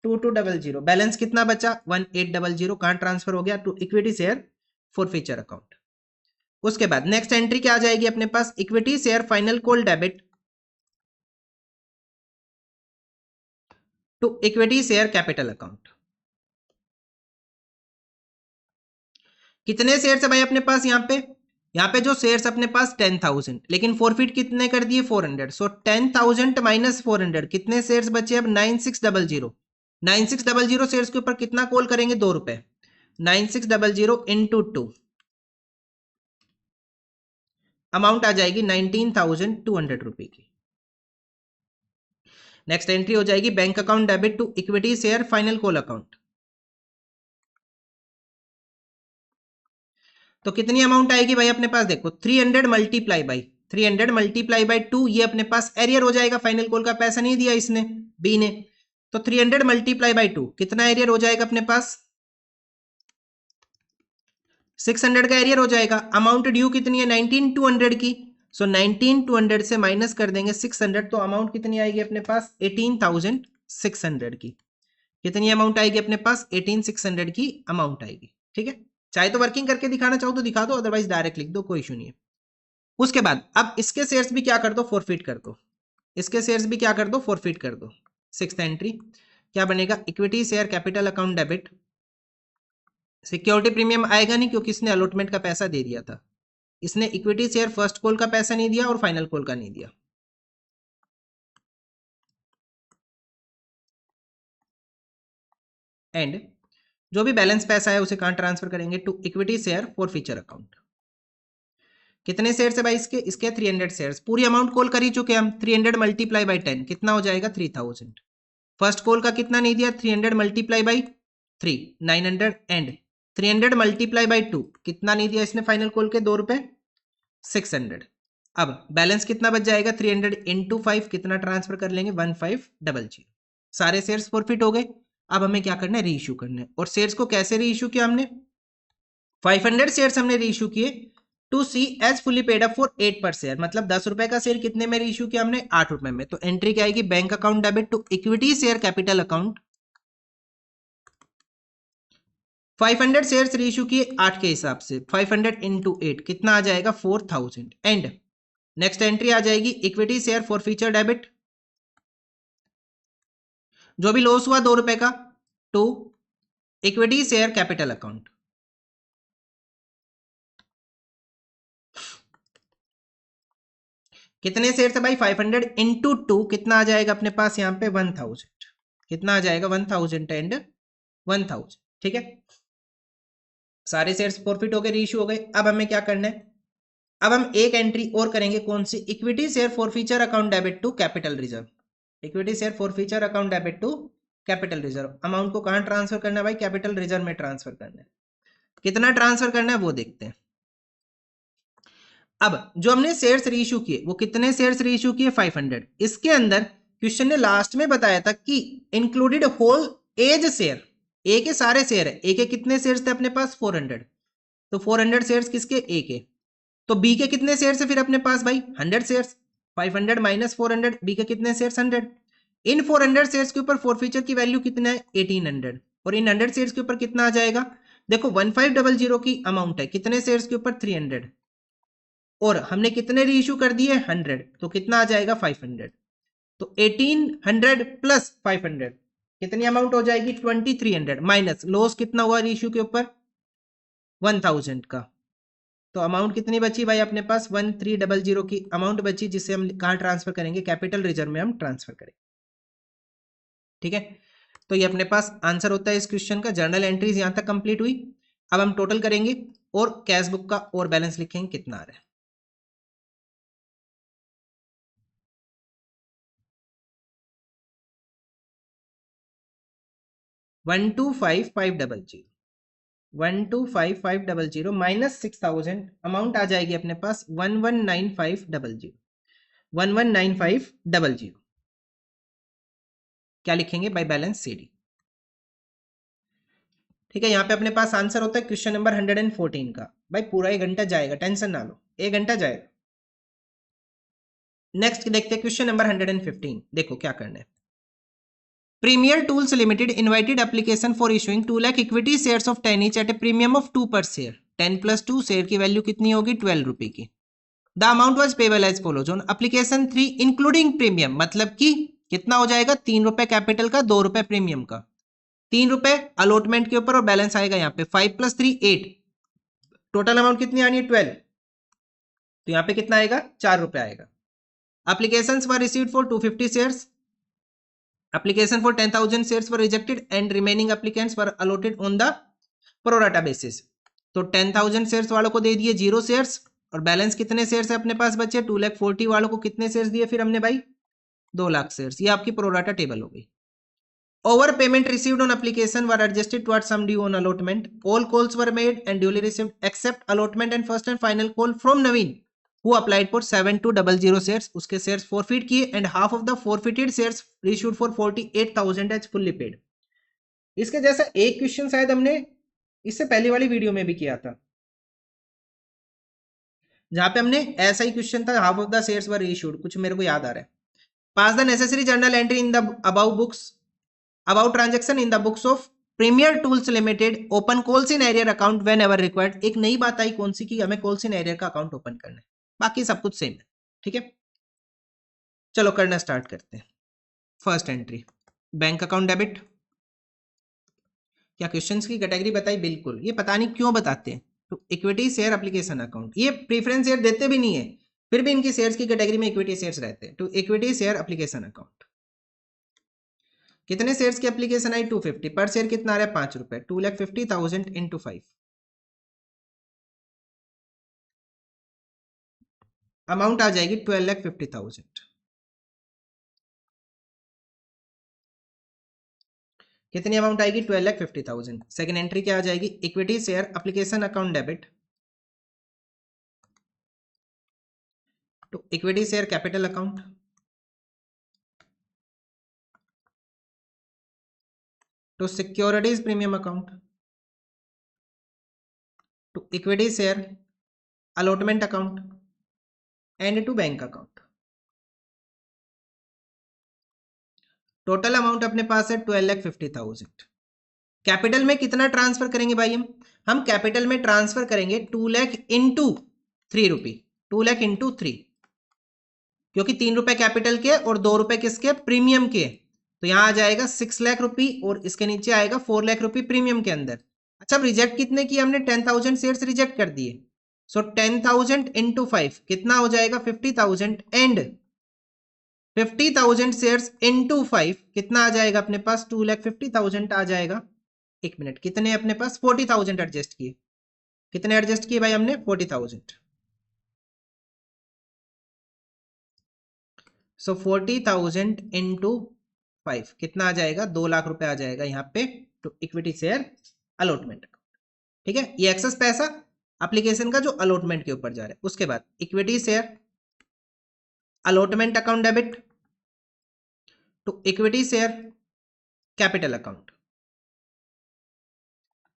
2200, बैलेंस कितना बचा 1800। कहां ट्रांसफर हो गया, to equity share forfeiture account. उसके बाद नेक्स्ट एंट्री क्या आ जाएगी अपने पास, equity share final call debit to equity share capital account. कितने शेयर्स है भाई अपने पास, यहाँ पे जो शेयर्स अपने पास 10,000, लेकिन फॉरफिट कितने कर दिए 400। सो 10,000 माइनस 400 कितने शेयर्स बचे अब, 9600। 9600 शेयर्स के ऊपर कितना कॉल करेंगे, 2 रुपए, 9600 × 2 अमाउंट आ जाएगी 19,200 रुपए की। नेक्स्ट एंट्री हो जाएगी bank account debit to equity share final call account. तो कितनी अमाउंट आएगी भाई अपने पास, देखो 300 मल्टीप्लाई बाई 2, ये अपने पास एरियर हो जाएगा, फाइनल कॉल का पैसा नहीं दिया इसने, बी ने। तो 300 मल्टीप्लाई बाई 2 कितना एरियर हो जाएगा अपने पास, 600 का एरियर हो जाएगा। अमाउंट ड्यू कितनी है, 19,200 की। सो 19,200 से माइनस कर देंगे 600, तो अमाउंट कितनी आएगी अपने पास, 18,600 की। कितनी अमाउंट आएगी अपने पास, 18,600 की अमाउंट आएगी, ठीक है। चाहे तो वर्किंग करके दिखाना चाहो तो दिखा दो, अदरवाइज डायरेक्ट लिख दो, कोई इशू नहीं है। उसके बाद अब इसके शेयर्स भी क्या कर दो, फॉरफिट कर दो, इसके शेयर्स भी क्या कर दो, फॉरफिट कर दो। सिक्स्थ एंट्री क्या बनेगा, equity share capital account debit, security premium आएगा नहीं क्योंकि इसने अलॉटमेंट का पैसा दे दिया था, इसने इक्विटी शेयर फर्स्ट कॉल का पैसा नहीं दिया और फाइनल कॉल का नहीं दिया। एंड जो भी बैलेंस पैसा है उसे कहां ट्रांसफर करेंगे, to equity share forfeiture account. कितने शेयर्स है भाई इसके 300 शेयर्स। पूरी अमाउंट कॉल कर ही चुके हम, 300 मल्टीप्लाई बाई 10 कितना हो जाएगा, 3000। फर्स्ट कॉल का कितना नहीं दिया, 300 multiply by 3 900 and 300 multiply by 2 कितना नहीं दिया इसने फाइनल कॉल के, 2 रुपए, 600। अब बैलेंस कितना बच जाएगा, 300 × 5 कितना ट्रांसफर कर लेंगे, 1500। सारे शेयर्स फॉरफिट हो गए। अब हमें क्या करना है, री इशू करना है। और शेयर्स को कैसे री इशू किया हमने, 500 शेयर्स हमने री इशू किए to C as fully paid up for 8 per share, मतलब 10 रुपए का शेयर कितने में री इशू किया हमने, 8 रुपए में। तो एंट्री क्या आएगी, bank account debit to equity share capital account. 500 shares reissue किए 8 के हिसाब से, 500 × 8 कितना आ जाएगा, 4000। एंड नेक्स्ट एंट्री आ जाएगी equity share forfeiture debit, जो भी लॉस हुआ 2 रुपए का, to equity share capital account. कितने शेयर है भाई, 500 × 2 कितना आ जाएगा अपने पास यहाँ पे, 1000। कितना आ जाएगा, 1000 एंड 1000, ठीक है। सारे शेयर्स प्रॉफिट हो गए, रीइश्यू हो गए। अब हमें क्या करना है, अब हम एक एंट्री और करेंगे, कौन सी, equity share forfeiture account debit to capital reserve. Equity share forfeiture account debit to capital reserve. Amount को कहां ट्रांसफर करना है भाई, कैपिटल रिजर्व में ट्रांसफर करना है। कितना ट्रांसफर करना है वो देखते हैं। अब जो हमने शेयर्स रीइश्यू किए वो कितने शेयर्स रीइश्यू किए, 500। इसके अंदर क्वेश्चन ने लास्ट में बताया था कि इंक्लूडेड होल एज शेयर, ए के सारे शेयर है, ए के कितने शेयर्स थे अपने पास, 400। तो 400 शेयर्स किसके, ए के। तो बी के कितने शेयर्स है फिर अपने पास भाई, 100 शेयर्स। 500 माइनस 400, बी के कितने शेयर्स 100। इन 400 शेयर्स के ऊपर फोरफीचर की वैल्यू कितना है 1800, और इन 100 शेयर्स के ऊपर कितना आ जाएगा, देखो 1500 की अमाउंट है, कितने शेयर्स के ऊपर 300, और हमने कितने रीइश्यू कर दिए 100, तो कितना आ जाएगा 500। तो 1800 प्लस 500 कितनी अमाउंट हो जाएगी 2300, माइनस लॉस कितना हुआ रीइश्यू के ऊपर 1000 का। तो अमाउंट कितनी बची भाई अपने पास 1300 की अमाउंट बची, जिसे हम कहाँ ट्रांसफर करेंगे, कैपिटल रिजर्व में हम ट्रांसफर करेंगे। ठीक है, तो ये अपने पास आंसर होता है इस क्वेश्चन का। जर्नल एंट्रीज यहां तक कंप्लीट हुई। अब हम टोटल करेंगे और कैश बुक का और बैलेंस लिखेंगे कितना आ रहा है। 125500 125500 माइनस 6000 अमाउंट आ जाएगी अपने पास 119500 119500। क्या लिखेंगे बाय बैलेंस सीडी। ठीक है, यहाँ पे अपने पास आंसर होता है क्वेश्चन नंबर 114 का। भाई पूरा 1 घंटा जाएगा, टेंशन ना लो, 1 घंटा जाएगा। नेक्स्ट देखते हैं क्वेश्चन नंबर 115। देखो क्या करना है। Premier tools Limited invited application for issuing 2 lakh equity shares of 10 each at a premium of 2 per share. 10 plus 2 share की वैल्यू कितनी होगी 12 रुपए की। The amount was payable as follows on application 3 including premium, मतलब कि कितना हो जाएगा 3 रुपए कैपिटल का, 2 रुपए प्रीमियम का। 3 रुपए अलॉटमेंट के ऊपर और बैलेंस आएगा यहाँ पे 5 प्लस 3 8, टोटल अमाउंट कितनी आनी है 12, तो यहाँ पे कितना आएगा 4 रुपए आएगा। Applications were received for 250 shares. Application for 10,000 shares were rejected and remaining applicants were allotted on the pro rata basis. तो 10,000 शेयर्स वालों को दे दिए 0 शेयर्स, और बैलेंस कितने शेयर्स है अपने पास बचे 2,40,000 वालों को कितने शेयर्स दिए फिर हमने भाई 2 लाख शेयर्स। ये आपकी प्रो राटा टेबल हो गई। Over payment received on application were adjusted towards sum due on allotment. All calls were made and duly received except allotment and first and final call from Naveen who applied for 7200 shares, उसके shares forfeit किए and half of the forfeited shares issued for 48,000 as fully paid। इसके जैसा एक question शायद हमने इससे पहले वाली वीडियो में भी किया था, जहां पे हमने ऐसा ही क्वेश्चन था, half of the shares were issued, कुछ मेरे को याद आ रहा है। Pass the necessary journal entry in the about books about transaction in the books of premier tools limited, open calls in arrear account whenever required. एक नई बात आई कौन सी की, हमें कॉल्स इन एरियर का अकाउंट ओपन करना है, बाकी सब कुछ सेम है। ठीक है, चलो करना स्टार्ट करते हैं। First entry bank account debit. क्या क्वेश्चंस की कैटेगरी बताई, बिल्कुल, ये पता नहीं क्यों बताते हैं। तो इक्विटी शेयर एप्लीकेशन अकाउंट, ये प्रीफरेंस शेयर देते भी नहीं है, फिर भी इनकी शेयर्स की कैटेगरी में इक्विटी शेयर्स रहते हैं। तो इक्विटी शेयर एप्लीकेशन अकाउंट, कितने शेयर्स की एप्लीकेशन आई 250, पर शेयर कितना आ रहा है 5 रुपए, 2,50,000 इंटू 5, अमाउंट आ जाएगी 12,50,000। कितनी अमाउंट आएगी 12,50,000। सेकेंड एंट्री क्या आ जाएगी, equity share application account debit to equity share capital account to securities premium account to equity share allotment account and to bank account. Total amount अपने पास है 12,50,000। कैपिटल में कितना ट्रांसफर करेंगे भाई, हम कैपिटल में ट्रांसफर करेंगे 2 लाख इंटू 3 रुपी, 2 लाख इंटू 3, क्योंकि 3 रुपए कैपिटल के और 2 रुपए किसके प्रीमियम के, तो यहां आ जाएगा 6 लाख रुपी और इसके नीचे आएगा 4 लाख रुपी प्रीमियम के अंदर। अच्छा, अब रिजेक्ट कितने किए हमने, 10,000 शेयर्स रिजेक्ट कर दिए। सो 10,000 इंटू 5 कितना हो जाएगा 50,000 एंड 50,000 शेयर्स इंटू 5 कितना आ जाएगा अपने पास 2,50,000 आ जाएगा। एक मिनट, कितने अपने पास 40,000 एडजस्ट किए, कितने एडजस्ट किए भाई हमने 40,000। सो 40,000 इंटू 5 कितना आ जाएगा 2 लाख रुपए आ जाएगा यहाँ पे, तो इक्विटी शेयर अलॉटमेंट। ठीक है, ये एक्सेस पैसा एप्लीकेशन का जो अलॉटमेंट के ऊपर जा रहा है। उसके बाद equity share allotment account debit to equity share capital account.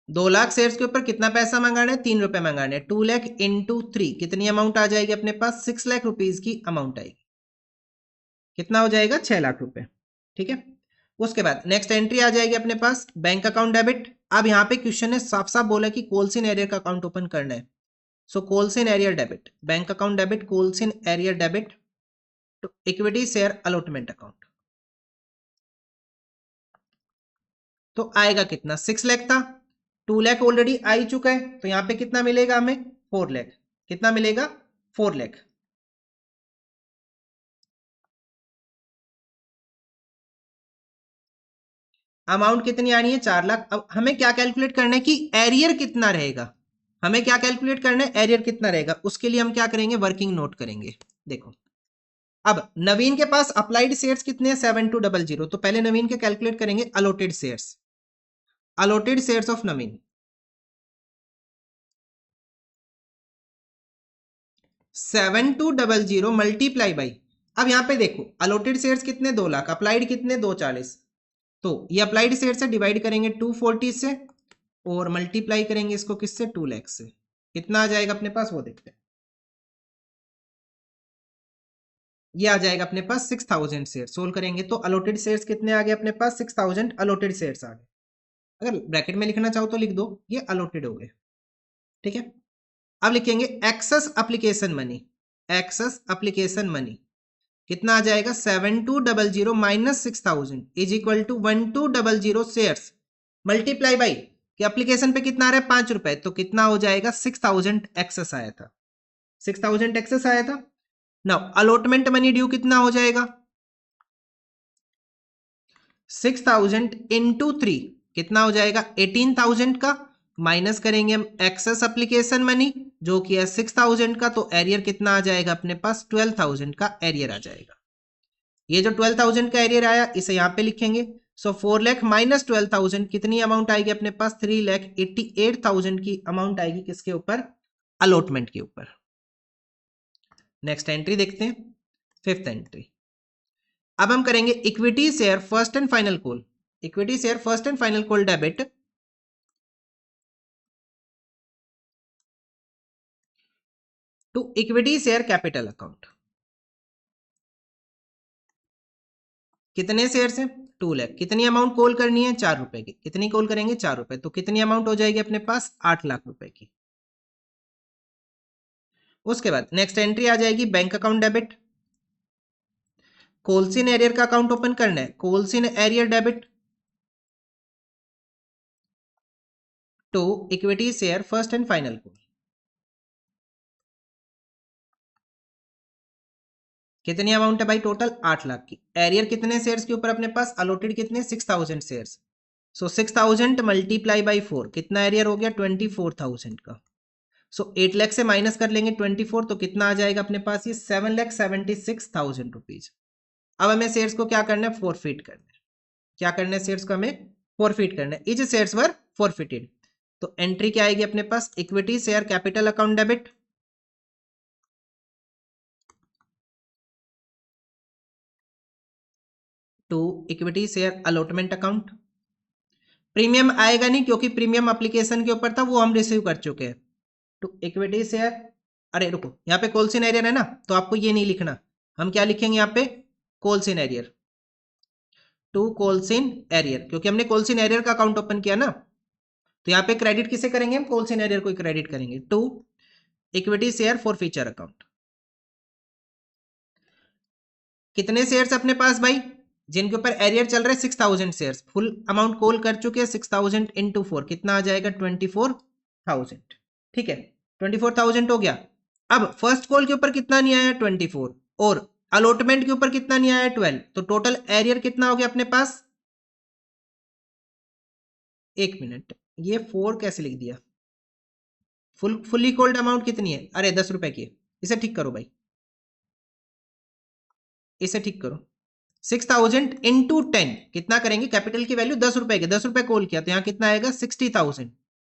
2 lakh shares के ऊपर कितना पैसा मंगाना है 3 रुपए मंगाने, 2 लाख इंटू 3 कितनी अमाउंट आ जाएगी अपने पास 6 लाख रुपीज की अमाउंट आएगी। कितना हो जाएगा 6 लाख रुपए। ठीक है, उसके बाद नेक्स्ट एंट्री आ जाएगी अपने पास बैंक अकाउंट डेबिट। अब यहाँ पे क्वेश्चन ने साफ साफ बोला कि कोलसिन एरियर का अकाउंट ओपन करना है। So calls in arrear debit, bank account debit, calls in arrear debit to equity share allotment account. तो आएगा कितना, 6 लाख था, 2 लाख ऑलरेडी आ ही चुका है, तो यहाँ पे कितना मिलेगा हमें, 4 लाख। कितना मिलेगा, 4 लाख। अमाउंट कितनी आनी है, 4 लाख। अब हमें क्या कैलकुलेट करना है कि एरियर कितना रहेगा, हमें क्या कैलकुलेट करना है, एरियर कितना रहेगा। उसके लिए हम क्या करेंगे, वर्किंग नोट करेंगे। देखो अब नवीन के पास अप्लाइड शेयर्स कितने हैं, 7200। तो पहले नवीन के कैलकुलेट करेंगे allotted shares, allotted shares of Naveen 7200 multiply by, अब यहां पे देखो अलॉटेड शेयर्स कितने, 2 लाख, अप्लाइड कितने 240। तो ये अप्लाइड शेयर से डिवाइड करेंगे 240 से और मल्टीप्लाई करेंगे इसको किससे, 2 लाख से। कितना आ जाएगा अपने पास वो देखते हैं। ये आ जाएगा अपने पास 6000 शेयर। सोल्व करेंगे तो अलॉटेड शेयर्स कितने आ गए अपने पास, 6000 अलॉटेड शेयर्स आ गए। अगर ब्रैकेट में लिखना चाहो तो लिख दो, ये अलॉटेड हो गए। ठीक है, अब लिखेंगे excess application money, excess application money कितना आ जाएगा, 7200 minus 6000 is equal to 1200 shares multiply by कि एप्लीकेशन पे कितना आ रहा है, 5 रुपए, तो कितना हो जाएगा, 6000 एक्सेस आया था, 6000 एक्सेस आया था। नाउ अलॉटमेंट मनी ड्यू कितना हो जाएगा, 6000 इंटू 3 कितना हो जाएगा, 18000 का, माइनस करेंगे हम एक्सेस एप्लीकेशन मनी जो कि है 6000 का, तो एरियर कितना आ जाएगा अपने पास, 12000 का एरियर आ जाएगा। ये जो 12000 का एरियर आया इसे यहां पे लिखेंगे। सो 4 लाख माइनस 12000 कितनी अमाउंट आएगी अपने पास, 3,88,000 की अमाउंट आएगी किसके ऊपर, अलॉटमेंट के ऊपर। नेक्स्ट एंट्री देखते हैं, फिफ्थ एंट्री। अब हम करेंगे equity share first and final call, equity share first and final call debit to equity share capital account. कितने शेयर हैं, 2 लाख। कितनी अमाउंट कॉल करनी है, 4 रुपए की। कितनी कॉल करेंगे, 4 रुपए, तो कितनी अमाउंट हो जाएगी अपने पास, 8 लाख रुपए की। उसके बाद नेक्स्ट एंट्री आ जाएगी bank account debit, calls in arrear का अकाउंट ओपन करना है, calls in arrear debit to equity share first and final call. कितनी अमाउंट है भाई, टोटल 8 लाख की। एरियर कितने शेयर्स के ऊपर अपने पास, अलॉटेड कितने, 6000 शेयर्स। सो 6000 मल्टीप्लाई बाई 4 कितना एरियर हो गया, 24000 का। सो 8 लाख से माइनस कर लेंगे 24, तो कितना आ जाएगा अपने पास, ये 7,76,000 रुपीज। अब हमें शेयर्स को क्या करना है, फोरफिट करना है। क्या करना है, शेयर्स को हमें फोरफिट करना है। इज शेयर्स वर फोरफिटेड, तो एंट्री क्या आएगी अपने पास, equity share capital account debit to equity share allotment account. Premium आएगा नहीं क्योंकि प्रीमियम एप्लीकेशन के ऊपर था, वो हम रिसीव कर चुके हैं। टू इक्विटी शेयर, अरे रुको, यहाँ पे कोलसिन एरियर है ना, तो आपको ये नहीं लिखना। हम क्या लिखेंगे यहाँ पे, calls in arrear to calls in arrear, क्योंकि हमने कोलसिन एरियर का अकाउंट ओपन किया ना, तो यहाँ पे क्रेडिट किसे करेंगे हम, कोलसिन एरियर को क्रेडिट करेंगे to equity share forfeiture account. कितने शेयर्स अपने पास भाई, जिनके ऊपर एरियर चल रहा है 6000 शेयर्स, फुल अमाउंट कॉल कर चुके हैं, 6000 इंटू 4 कितना आ जाएगा, 24,000। ठीक है, 24,000 हो गया। अब फर्स्ट कॉल के ऊपर कितना नहीं आया, 24, और अलॉटमेंट के ऊपर कितना नहीं आया, 12, तो टोटल एरियर कितना हो गया अपने पास, एक मिनट, ये 4 कैसे लिख दिया, फुल्ली कॉल्ड अमाउंट कितनी है, अरे 10 रुपए की है। इसे ठीक करो भाई, इसे ठीक करो। 6000 इंटू 10 कितना करेंगे, कैपिटल की वैल्यू 10 रुपए की, 10 रुपए कॉल किया तो यहाँ कितना आएगा, 60,000।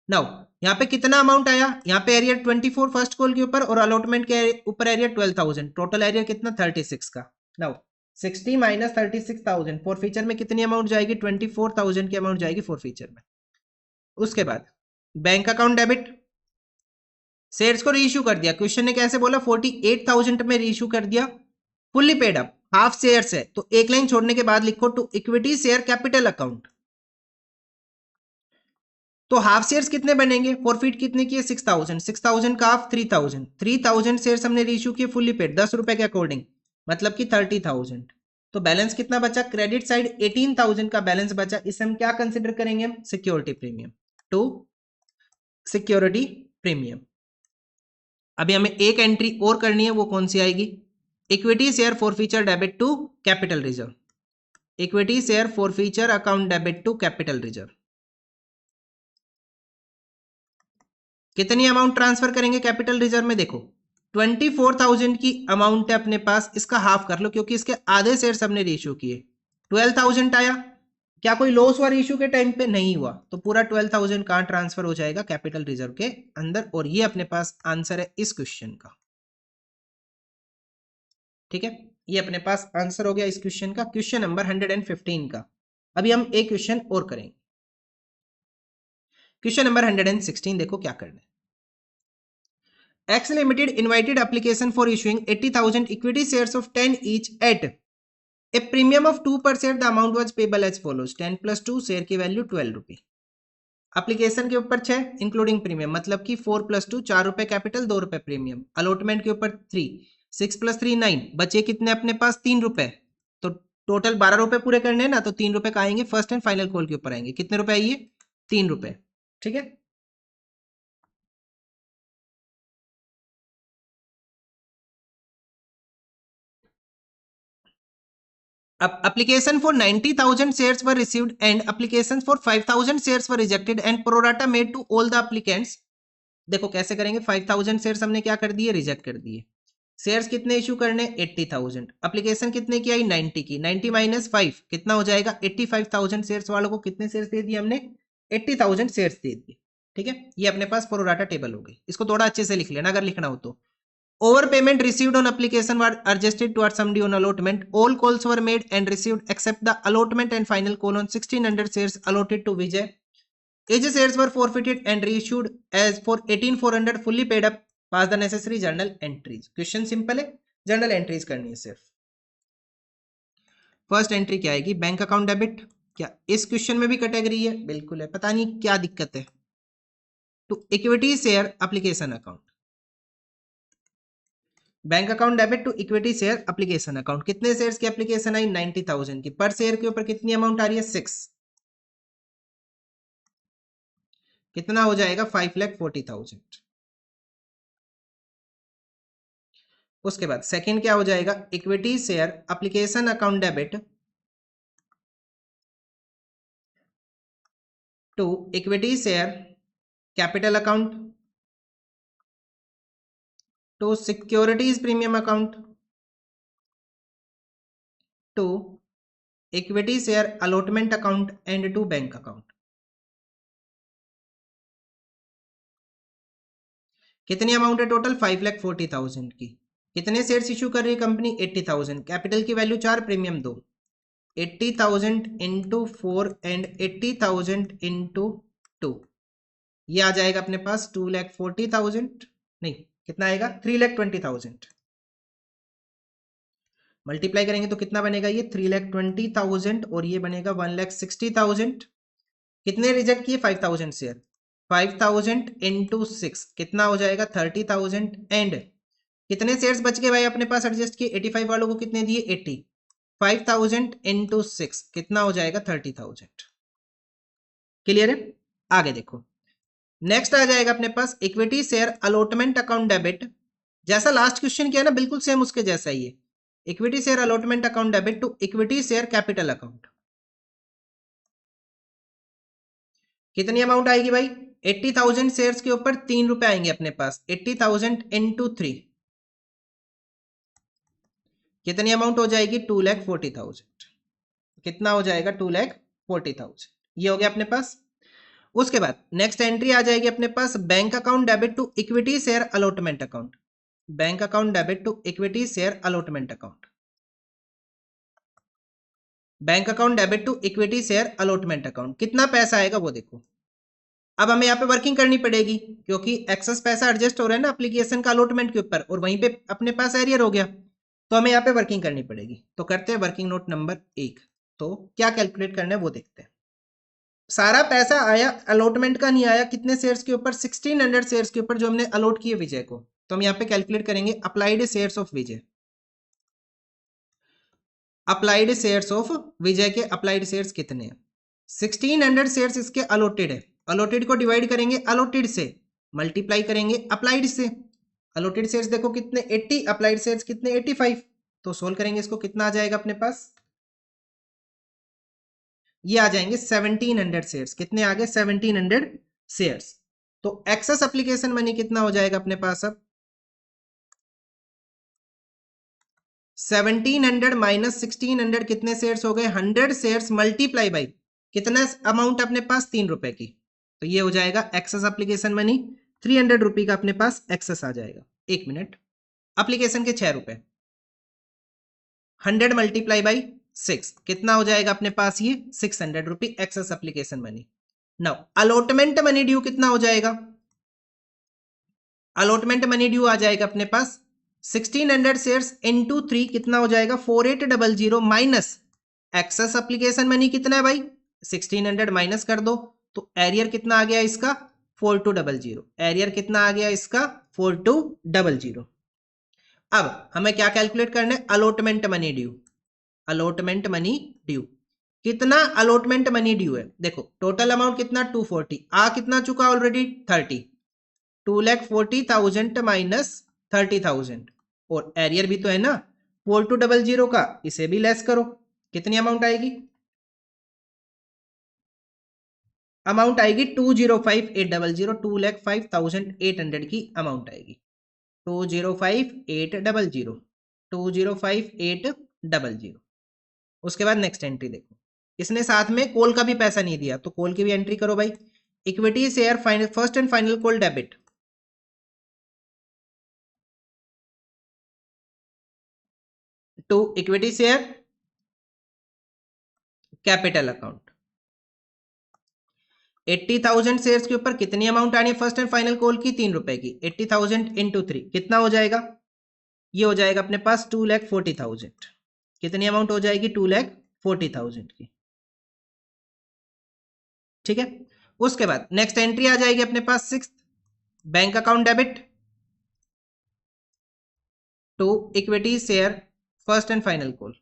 नाउ यहाँ पे कितना अमाउंट आया, यहाँ पे एरियर 24 फर्स्ट कॉल के ऊपर और अलॉटमेंट के ऊपर एरियर 12,000, टोटल एरियर कितना 36 का। नाउ 60 माइनस 36,000 फॉर फीचर में कितनी अमाउंट जाएगी, 24,000 की अमाउंट जाएगी फॉर फीचर में। उसके बाद बैंक अकाउंट डेबिट, शेयर्स को रीइश्यू कर दिया, क्वेश्चन ने कैसे बोला 48,000 में रीइश्यू कर दिया, fully paid up, half shares है तो एक लाइन छोड़ने के बाद लिखो to equity share capital account. तो हाफ शेयर्स कितने बनेंगे, फॉरफिट कितने किए 6000, 6000 का हाफ 3000, 3000 शेयर्स हमने रीइश्यू किए फुल्ली पेड 10 रुपए के अकॉर्डिंग, मतलब कि 30,000। तो बैलेंस कितना बचा, क्रेडिट साइड 18,000 का बैलेंस बचा, इसे हम क्या कंसिडर करेंगे, security premium, to security premium. अभी हमें एक एंट्री और करनी है, वो कौन सी आएगी, equity share forfeiture debit to capital reserve, equity share forfeiture account debit to capital reserve. कितनी अमाउंट ट्रांसफर करेंगे कैपिटल रिजर्व में, देखो 24,000 की अमाउंट है अपने पास, इसका हाफ कर लो क्योंकि इसके आधे शेयर्स हमने रीइश्यू किए, 12,000 आया। क्या कोई लॉस हुआ रीइश्यू के टाइम पे, नहीं हुआ, तो पूरा 12,000 कहां ट्रांसफर हो जाएगा, कैपिटल रिजर्व के अंदर। और ये अपने पास आंसर है इस क्वेश्चन का। ठीक है, ये अपने पास आंसर हो गया इस क्वेश्चन का, क्वेश्चन नंबर 115 का। अभी हम एक क्वेश्चन और करेंगे, क्वेश्चन नंबर 116, देखो क्या करना है। X Limited invited application for issuing 80,000 equity shares of 10 each at a premium of 2%. The amount was payable as follows: 10 plus 2, share की वैल्यू 12 रुपये। एप्लीकेशन के ऊपर 6 इंक्लूडिंग प्रीमियम, मतलब कि 4 plus 2 4 रुपए कैपिटल 2 रुपए प्रीमियम। अलॉटमेंट के ऊपर 3, 6 plus 3 9, बचे कितने अपने पास 3 रुपए, तो टोटल 12 रुपए पूरे करने हैं ना, तो 3 रुपए का आएंगे फर्स्ट एंड फाइनल कॉल के ऊपर आएंगे, कितने रुपए आइए 3 रुपए। ठीक है, application for 90,000 shares were received and applications for 5,000 shares were rejected and pro rata made to all the applicants. देखो कैसे करेंगे, 5,000 शेयर्स हमने क्या कर दिए, रिजेक्ट कर दिए। शेयर्स कितने इशू करने, 80,000। एप्लीकेशन कितने की आई, 90 की, 90 माइनस 5 कितना हो जाएगा, 85,000 शेयर्स वालों को कितने शेयर्स दे दिए हमने, 80,000 शेयर्स दे दिए। ठीक है, ये अपने पास प्रो राटा टेबल हो गई, इसको थोड़ा अच्छे से लिख लेना अगर लिखना हो तो। Overpayment received on application were adjusted towards sum due on allotment. All calls were made and received except the allotment and final call on 1600 shares allotted to Vijay. Each shares were forfeited and reissued as for 18,400 fully paid up. Pass the necessary journal entries. Question simple है, journal entries करनी है सिर्फ। First entry क्या आएगी, bank account debit. क्या इस question में भी कैटेगरी है, बिल्कुल है, पता नहीं क्या दिक्कत है। To equity share application account, bank account debit to equity share application account. कितने शेयर्स की एप्लीकेशन आई, 90,000 की। पर शेयर के ऊपर कितनी अमाउंट आ रही है, 6, कितना हो जाएगा 5,40,000। उसके बाद सेकंड क्या हो जाएगा, equity share application account debit to equity share capital account to securities premium account to equity share allotment account and to bank account. कितनी अमाउंट है टोटल, 5,40,000 की। कितने शेयर्स इशू कर रही है कंपनी, 80,000। कैपिटल की value 4, premium 2, 80,000 into 4 and 80,000 into 2, ये आ जाएगा अपने पास 2,40,000, नहीं कितना आएगा 3,20,000। मल्टीप्लाई करेंगे तो कितना बनेगा, ये 3,20,000 और ये बनेगा 1,60,000। कितने रिजेक्ट किए, 5,000 शेयर, 5,000 इंटू 6 कितना हो जाएगा 30,000। एंड कितने शेयर्स बच गए भाई अपने पास एडजस्ट किए, 85 वालों को कितने दिए 80, 5,000 इंटू 6 कितना हो जाएगा 30,000। क्लियर है, आगे देखो नेक्स्ट आ जाएगा अपने पास equity share allotment account debit. जैसा लास्ट क्वेश्चन किया ना, बिल्कुल सेम उसके जैसा ही है। Equity share allotment account debit to equity share capital account. कितनी अमाउंट आएगी भाई, 80,000 शेयर्स के ऊपर 3 रुपए आएंगे अपने पास, 80,000 इंटू 3 कितनी अमाउंट हो जाएगी, 2,40,000। कितना हो जाएगा 2,40,000, ये हो गया अपने पास। उसके बाद नेक्स्ट एंट्री आ जाएगी अपने पास bank account debit to equity share allotment account, bank account debit to equity share allotment account, bank account debit to equity share allotment account. कितना पैसा आएगा वो देखो। अब हमें यहाँ पे वर्किंग करनी पड़ेगी क्योंकि एक्सेस पैसा एडजस्ट हो रहा है ना एप्लीकेशन का अलॉटमेंट के ऊपर, और वहीं पे अपने पास एरियर हो गया। तो हमें यहाँ पे वर्किंग करनी पड़ेगी। तो करते हैं वर्किंग नोट नंबर 1। तो क्या कैलकुलेट करना है वो देखते हैं। सारा पैसा आया, अलॉटमेंट का नहीं आया, कितने शेयर्स के ऊपर, 1600 शेयर्स के ऊपर जो हमने अलॉट किए विजय को। तो हम यहाँ पे कैलकुलेट करेंगे applied shares of Vijay. Applied shares of Vijay के अप्लाइड शेयर्स कितने हैं? 1600 शेयर्स इसके अलॉटेड है। अलॉटेड को डिवाइड करेंगे अलॉटेड से, मल्टीप्लाई करेंगे अप्लाइड से। अलॉटेड शेयर्स देखो कितने 80, अप्लाइड शेयर्स कितने 85। तो सोल्व करेंगे इसको, कितना आ जाएगा अपने पास, ये आ जाएंगे 1700 शेयर्स। कितने आ गए 1700 शेयर्स। तो एक्सेस एप्लीकेशन मनी कितना हो जाएगा अपने पास अब, 1700 माइनस 1600 कितने शेयर्स हो गए 100 शेयर्स मल्टीप्लाई बाई कितना अमाउंट अपने पास 3 रुपए की। तो ये हो जाएगा एक्सेस एप्लीकेशन मनी, 300 रुपए का अपने पास एक्सेस आ जाएगा। 1 मिनट, एप्लीकेशन के 6 रुपए, 100 मल्टीप्लाई बाई 6 कितना हो जाएगा अपने पास, ये 600 rupee excess application money. Now allotment money due कितना हो जाएगा, अलॉटमेंट मनी ड्यू आ जाएगा अपने पास 1600 शेयर्स इनटू 3 कितना हो जाएगा 4800 माइनस एक्सेस एप्लीकेशन मनी कितना है भाई 1600 माइनस कर दो। तो एरियर कितना आ गया इसका 4200, एरियर कितना आ गया इसका 4200। अब हमें क्या कैलकुलेट करना है, allotment money due. Allotment money due कितना, अलॉटमेंट मनी ड्यू है देखो टोटल अमाउंट कितना 240, आ कितना चुका ऑलरेडी 30, 2,40,000 माइनस 30,000 और एरियर भी तो है ना 4200 का, इसे भी लेस करो, कितनी अमाउंट आएगी, अमाउंट आएगी 205,800, 2,05,800 की अमाउंट आएगी, 205,800, 205,800। उसके बाद नेक्स्ट एंट्री देखो, इसने साथ में कॉल का भी पैसा नहीं दिया तो कॉल की भी एंट्री करो भाई। Equity share final first and final call debit to equity share capital account. 80,000 shares के ऊपर कितनी अमाउंट आनी है फर्स्ट एंड फाइनल कॉल की 3 रुपए की, 80,000 इंटू 3 कितना हो जाएगा, ये हो जाएगा अपने पास 2,40,000। कितनी अमाउंट हो जाएगी 2,40,000 की, ठीक है। उसके बाद नेक्स्ट एंट्री आ जाएगी अपने पास 6 bank account debit to equity share first and final call.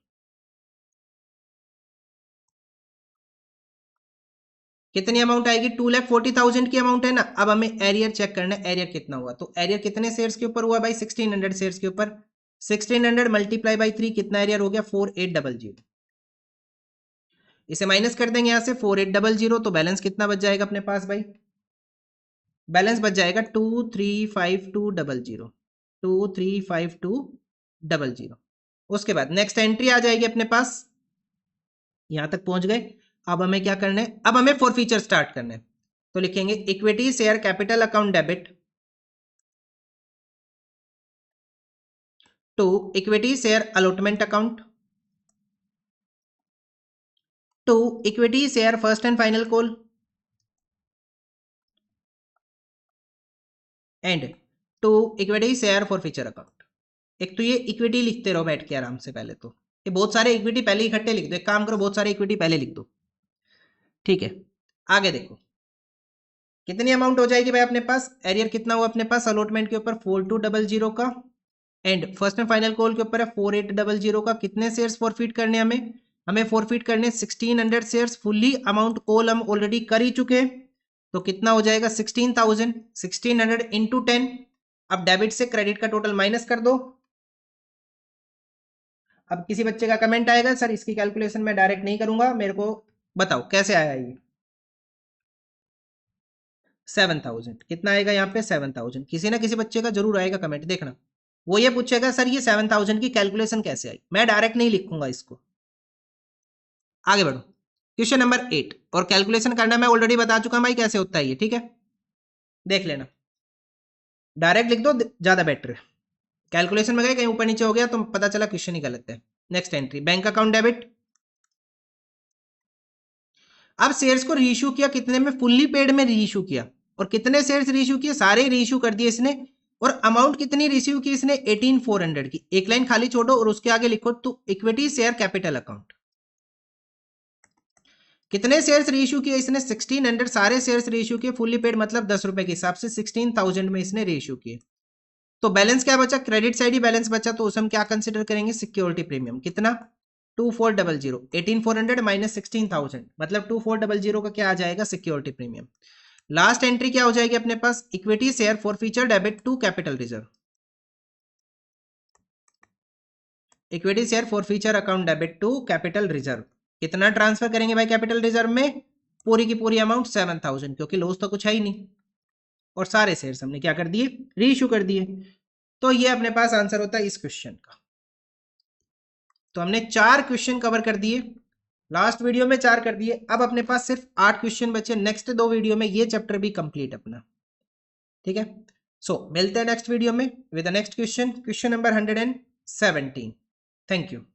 कितनी अमाउंट आएगी 2,40,000 की अमाउंट है ना। अब हमें एरियर चेक करना है, एरियर कितना हुआ, तो एरियर कितने शेयर्स के ऊपर हुआ भाई 1600 शेयर्स के ऊपर, 1600 मल्टीप्लाई बाई 3 कितना एरियर हो गया 4800। इसे माइनस कर देंगे यहां से 4800, तो बैलेंस कितना बच जाएगा अपने पास भाई, बैलेंस बच जाएगा 235200, 235200। उसके बाद नेक्स्ट एंट्री आ जाएगी अपने पास, यहां तक पहुंच गए। अब हमें क्या करना है, अब हमें फॉर फीचर स्टार्ट करना है। तो लिखेंगे equity share capital account debit to equity share allotment account to equity share first and final call and to equity share forfeiture account. एक तो ये इक्विटी लिखते रहो बैठ के आराम से, पहले तो ये बहुत सारे इक्विटी पहले इकट्ठे लिख दो, एक काम करो बहुत सारे इक्विटी पहले लिख दो, ठीक है। आगे देखो कितनी अमाउंट हो जाएगी भाई अपने पास, एरियर कितना हुआ अपने पास अलॉटमेंट के ऊपर 4200 का and first and final call के ऊपर है 4800 का। कितने शेयर्स फॉरफिट करने हमें फॉरफिट करने 1600 शेयर्स, फुल्ली अमाउंट कॉल हम ऑलरेडी कर ही चुके हैं। तो कितना हो जाएगा 16,000, 1600 इंटू 10। अब डेबिट से क्रेडिट का टोटल माइनस कर दो। अब किसी बच्चे का कमेंट आएगा सर इसकी कैलकुलेशन मैं डायरेक्ट नहीं करूंगा, मेरे को बताओ कैसे आया ये 7,000, कितना आएगा यहाँ पे 7,000, किसी ना किसी बच्चे का जरूर आएगा कमेंट, देखना वो ये पूछेगा सर ये 7,000 की कैलकुलेशन कैसे आई, मैं डायरेक्ट नहीं लिखूंगा इसको। आगे बढ़ो क्वेश्चन नंबर 8, और कैलकुलेशन करना मैं ऑलरेडी बता चुका हूं भाई कैसे होता है ये, ठीक है देख लेना, डायरेक्ट लिख दो ज्यादा बेटर है। कैलकुलेशन में गए कहीं ऊपर नीचे हो गया तो पता चला क्वेश्चन ही गलत है। Next entry bank account debit. अब शेयर्स को रीइश्यू किया कितने में, फुल्ली पेड में रीइश्यू किया, और कितने शेयर्स रीइश्यू किए, सारे रीइश्यू कर दिए इसने और अमाउंट कितनी रिसीव की इसने 18,400 की। एक लाइन खाली छोड़ो और उसके आगे लिखो तो इक्विटी शेयर कैपिटल अकाउंट। कितने शेयर्स रीइश्यू किए इसने 1600 सारे शेयर्स रीइश्यू किए फुल्ली पेड मतलब 10 रुपए के हिसाब से 16,000 में इसने रीइश्यू किए। तो बैलेंस क्या बचा, क्रेडिट साइड ही बैलेंस बचा, तो उसे हम क्या कंसिडर करेंगे, सिक्योरिटी प्रीमियम। कितना 2400, 18,400 माइनस 16,000 मतलब 2400 का क्या आ जाएगा, सिक्योरिटी प्रीमियम। लास्ट एंट्री क्या हो जाएगी अपने पास, equity share forfeiture debit to capital reserve. Equity share forfeiture account debit to capital reserve. कितना ट्रांसफर करेंगे भाई कैपिटल रिजर्व में, पूरी की पूरी अमाउंट 7,000, क्योंकि लॉस तो कुछ है ही नहीं और सारे शेयर्स हमने क्या कर दिए, रीइश्यू कर दिए। तो ये अपने पास आंसर होता है इस क्वेश्चन का। तो हमने 4 क्वेश्चन कवर कर दिए, लास्ट वीडियो में 4 कर दिए। अब अपने पास सिर्फ 8 क्वेश्चन बचे, नेक्स्ट 2 वीडियो में ये चैप्टर भी कंप्लीट अपना, ठीक है। सो मिलते हैं नेक्स्ट वीडियो में with the next question, question number 117। Thank you.